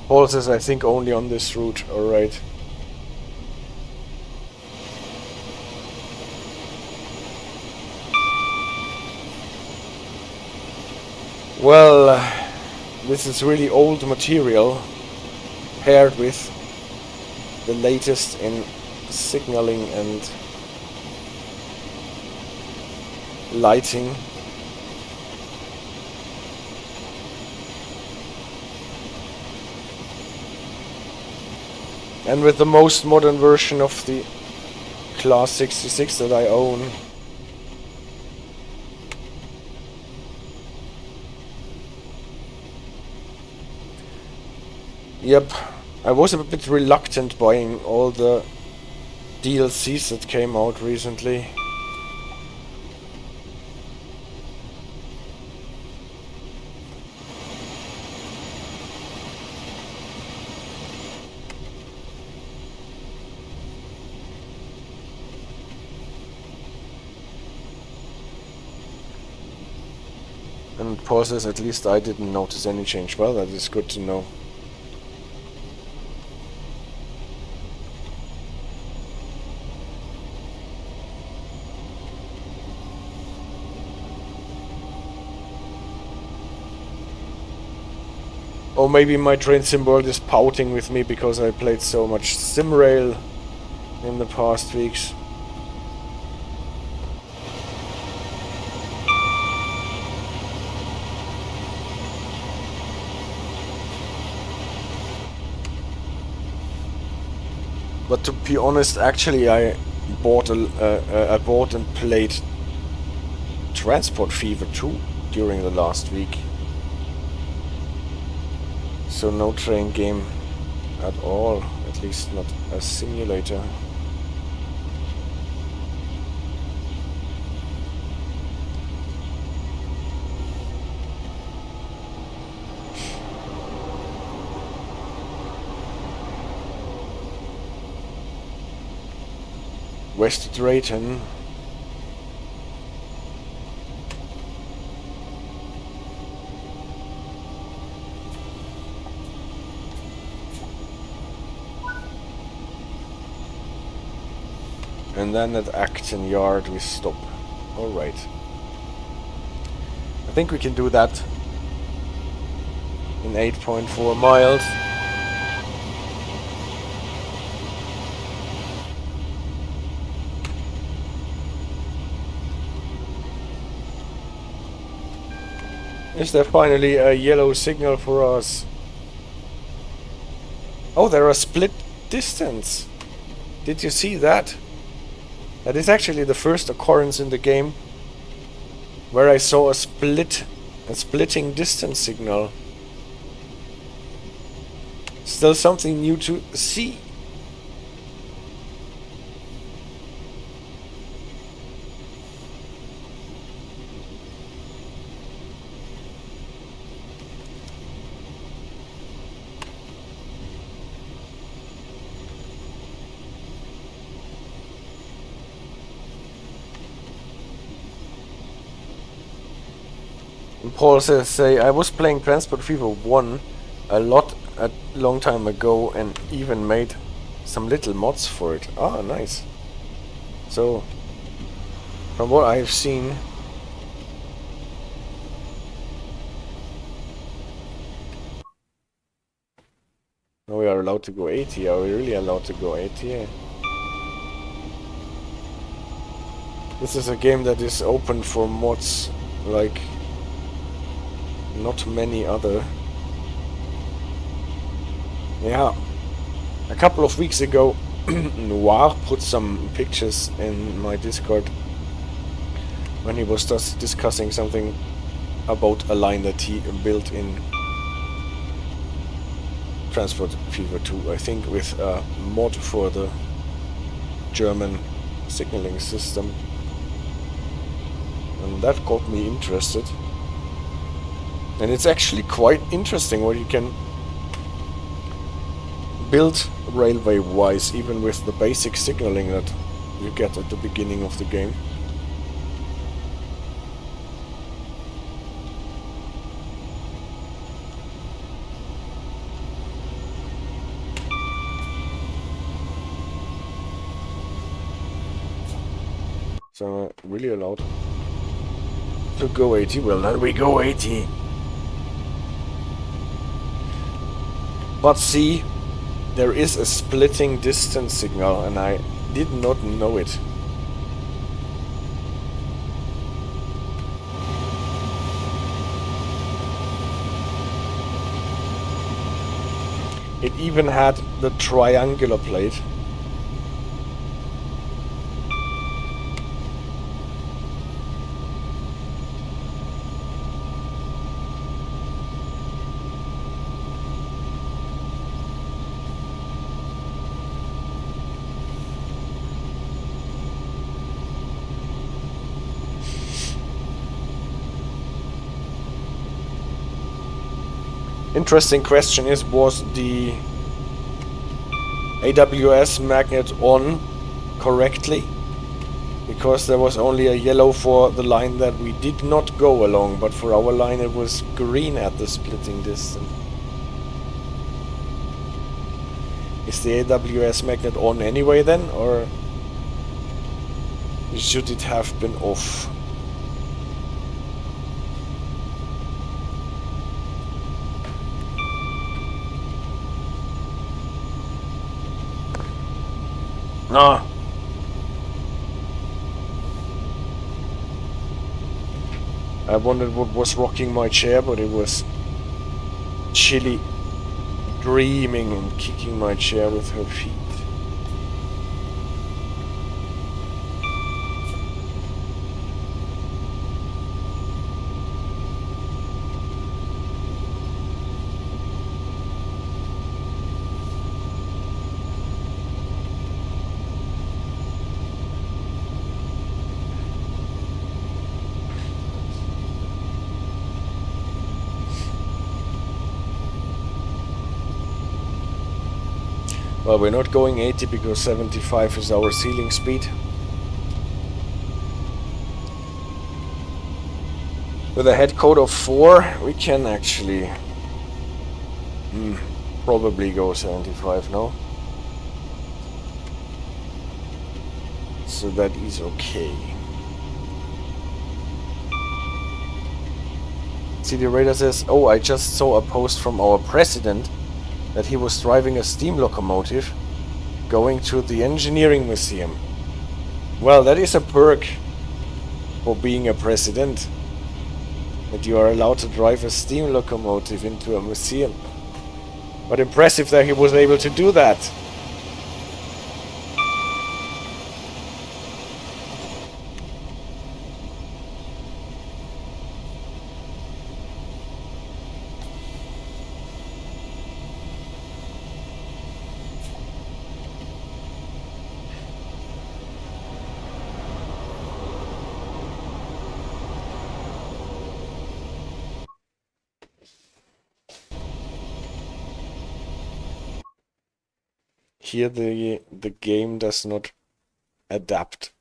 Paul says, I think only on this route, alright. Well, this is really old material paired with the latest in signaling and lighting. And with the most modern version of the Class 66 that I own. Yep, I was a bit reluctant buying all the DLCs that came out recently. And Paul says, at least I didn't notice any change. Well, that is good to know. Or maybe my train sim world is pouting with me because I played so much SimRail in the past weeks. But to be honest, actually I bought and played Transport Fever 2 during the last week. So no train game at all, at least not a simulator. West Drayton. And then at Acton Yard we stop. Alright. I think we can do that in 8.4 miles. Is there finally a yellow signal for us? Oh, there are split distance. Did you see that? That is actually the first occurrence in the game where I saw a splitting distance signal. Still something new to see. Paul says, I was playing Transport Fever 1 a long time ago and even made some little mods for it. Ah, nice. So, from what I've seen, we are allowed to go 80. Are we really allowed to go 80? Yeah. This is a game that is open for mods like not many other. Yeah, a couple of weeks ago Noir put some pictures in my Discord when he was just discussing something about a line that he built in Transport Fever 2, I think with a mod for the German signaling system, and that got me interested. And it's actually quite interesting what you can build railway-wise, even with the basic signaling that you get at the beginning of the game. So really allowed to go 80. Well, then we go 80. But see, there is a splitting distance signal and I did not know it. It even had the triangular plate. Interesting question is, was the AWS magnet on correctly? Because there was only a yellow for the line that we did not go along, but for our line it was green at the splitting distance. Is the AWS magnet on anyway then, or should it have been off? Ah. I wondered what was rocking my chair, but it was Chili dreaming and kicking my chair with her feet. Well, we're not going 80 because 75 is our ceiling speed. With a head code of 4, we can actually probably go 75 now. So that is okay. CD Radar says, oh, I just saw a post from our president that he was driving a steam locomotive going to the engineering museum. Well, that is a perk for being a president, that you are allowed to drive a steam locomotive into a museum. But impressive that he was able to do that. Here the game does not adapt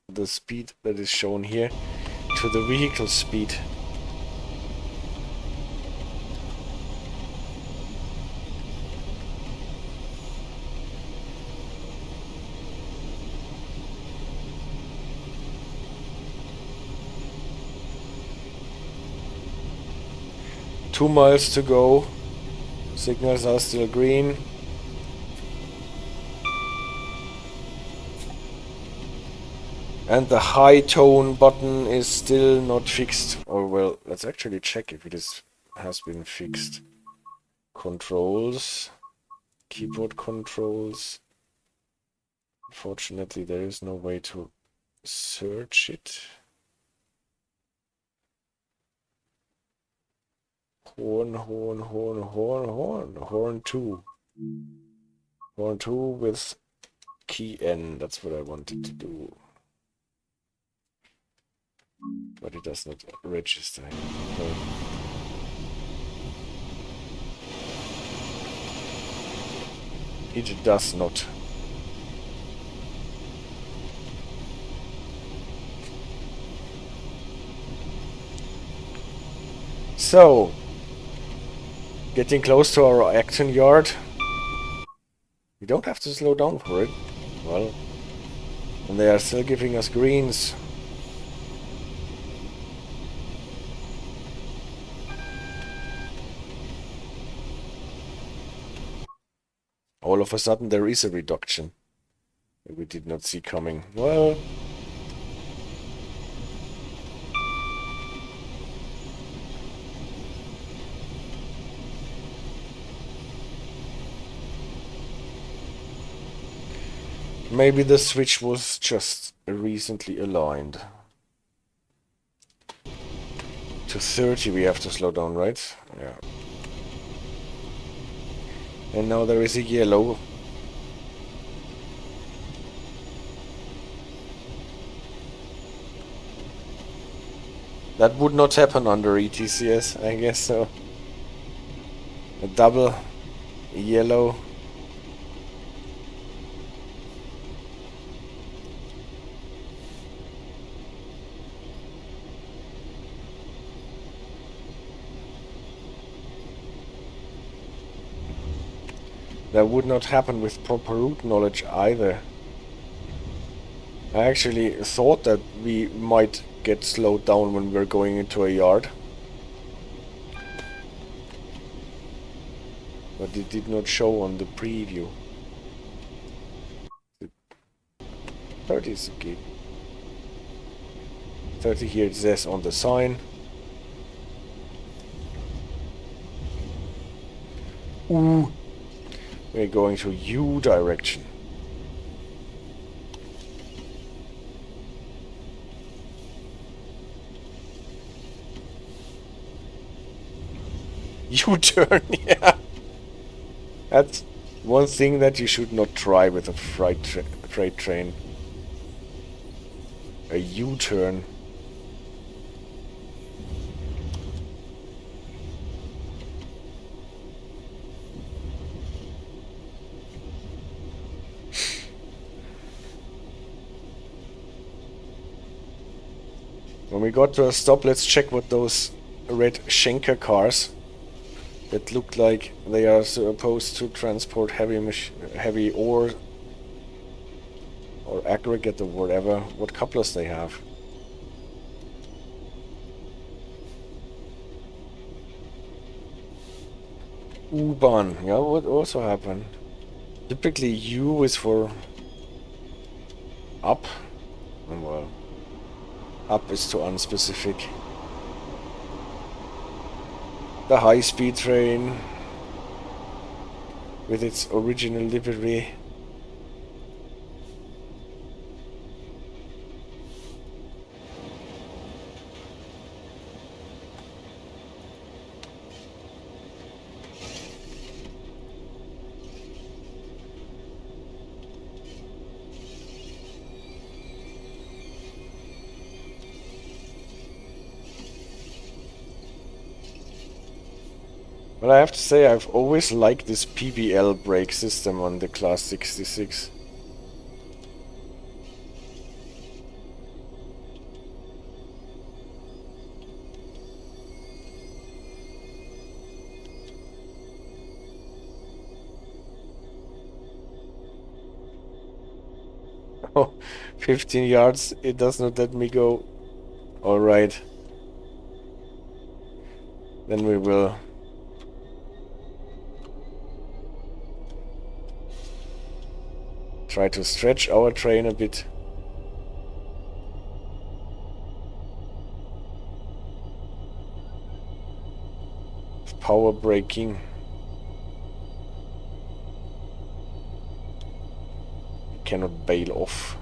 the speed that is shown here to the vehicle speed. Two miles to go. Signals are still green. And the high tone button is still not fixed. Or well, let's actually check if it has been fixed. Controls. Keyboard controls. Unfortunately, there is no way to search it. Horn 2. Horn 2 with key N. That's what I wanted to do. But it does not register. Okay. It does not. So, getting close to our Acton yard. We don't have to slow down for it. Well, and they are still giving us greens. All of a sudden there is a reduction that we did not see coming. Well, maybe the switch was just recently aligned. To 30 we have to slow down, right? Yeah. And now there is a yellow. That would not happen under ETCS, I guess so. A double yellow. That would not happen with proper route knowledge either. I actually thought that we might get slowed down when we're going into a yard. But it did not show on the preview. 30 is okay. 30 here it says on the sign. Ooh. We're going to U direction. U-turn, yeah. That's one thing that you should not try with a freight train. A U-turn. When we got to a stop, let's check what those red Schenker cars that look like they are supposed to transport heavy ore or aggregate or whatever, what couplers they have. U-Bahn, yeah, what also happened? Typically U is for up. Oh, well, up is too unspecific. The high-speed train with its original livery. Well, I have to say I've always liked this PBL brake system on the Class 66. Oh, 15 yards, it does not let me go. Alright. Then we will try to stretch our train a bit. Power braking. Cannot bail off.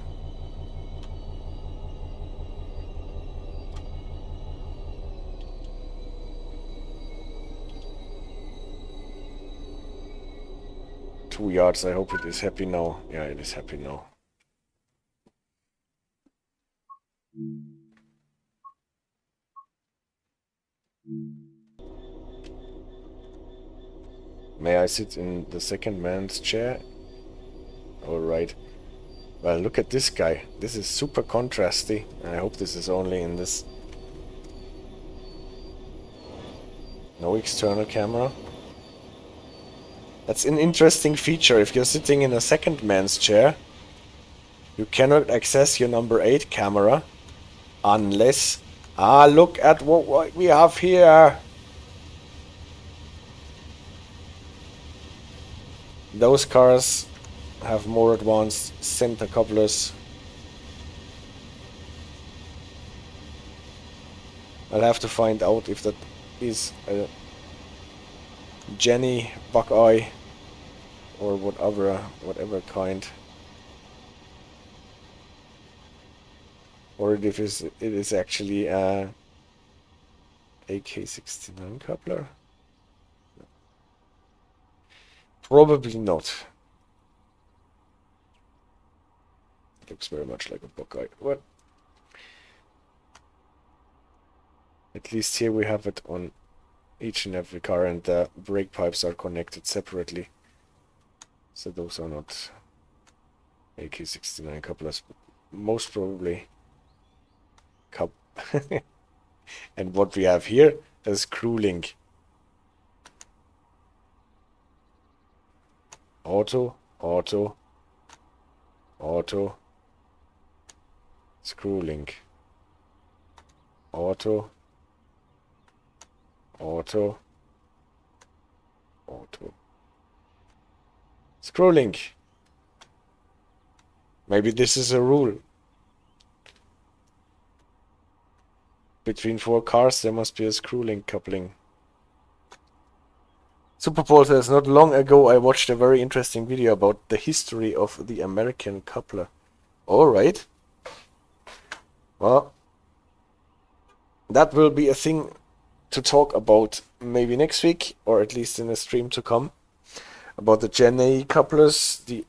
Two yards, I hope it is happy now. Yeah, it is happy now. May I sit in the second man's chair? Alright. Well, look at this guy. This is super contrasty. I hope this is only in this. No external camera. That's an interesting feature. If you're sitting in a second man's chair, you cannot access your number 8 camera unless... Ah, look at what we have here. Those cars have more advanced center couplers. I'll have to find out if that is a Janney, Buckeye, or whatever kind. Or if it is actually a AK-69 coupler. Probably not. Looks very much like a Buckeye. What? At least here we have it on each and every car, and the brake pipes are connected separately. So those are not AK-69 couplers. Most probably and what we have here is Screwlink. auto, auto, auto, Screwlink, auto, auto, auto, Screwlink. Maybe this is a rule. Between 4 cars there must be a Screwlink coupling. Superpole says, not long ago I watched a very interesting video about the history of the American coupler. Alright. Well, that will be a thing to talk about maybe next week, or at least in a stream to come. About the Janney couplers, the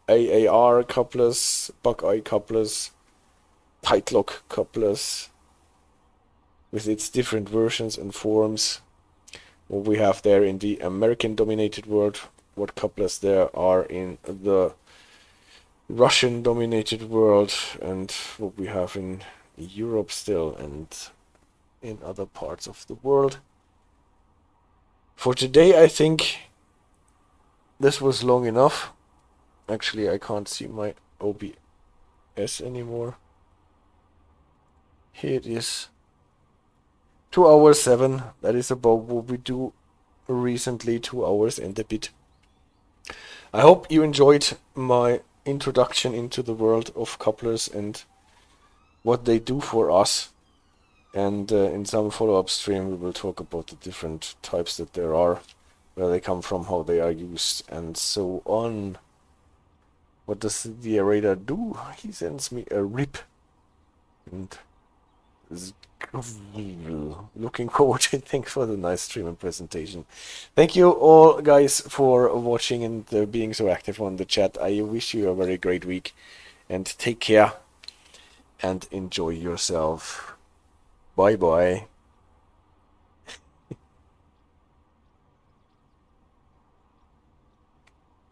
AAR couplers, Buckeye couplers, tight lock couplers, with its different versions and forms. What we have there in the American dominated world, what couplers there are in the Russian dominated world, and what we have in Europe still and in other parts of the world. For today I think this was long enough. Actually I can't see my OBS anymore. Here it is. 2 hours 7. That is about what we do recently, 2 hours and a bit. I hope you enjoyed my introduction into the world of couplers and what they do for us. And in some follow-up stream we will talk about the different types that there are, where they come from, how they are used, and so on. What does the radar do? He sends me a rip. And looking forward to it. Thanks for the nice stream and presentation. Thank you all guys for watching and being so active on the chat. I wish you a very great week and take care and enjoy yourself. Bye bye.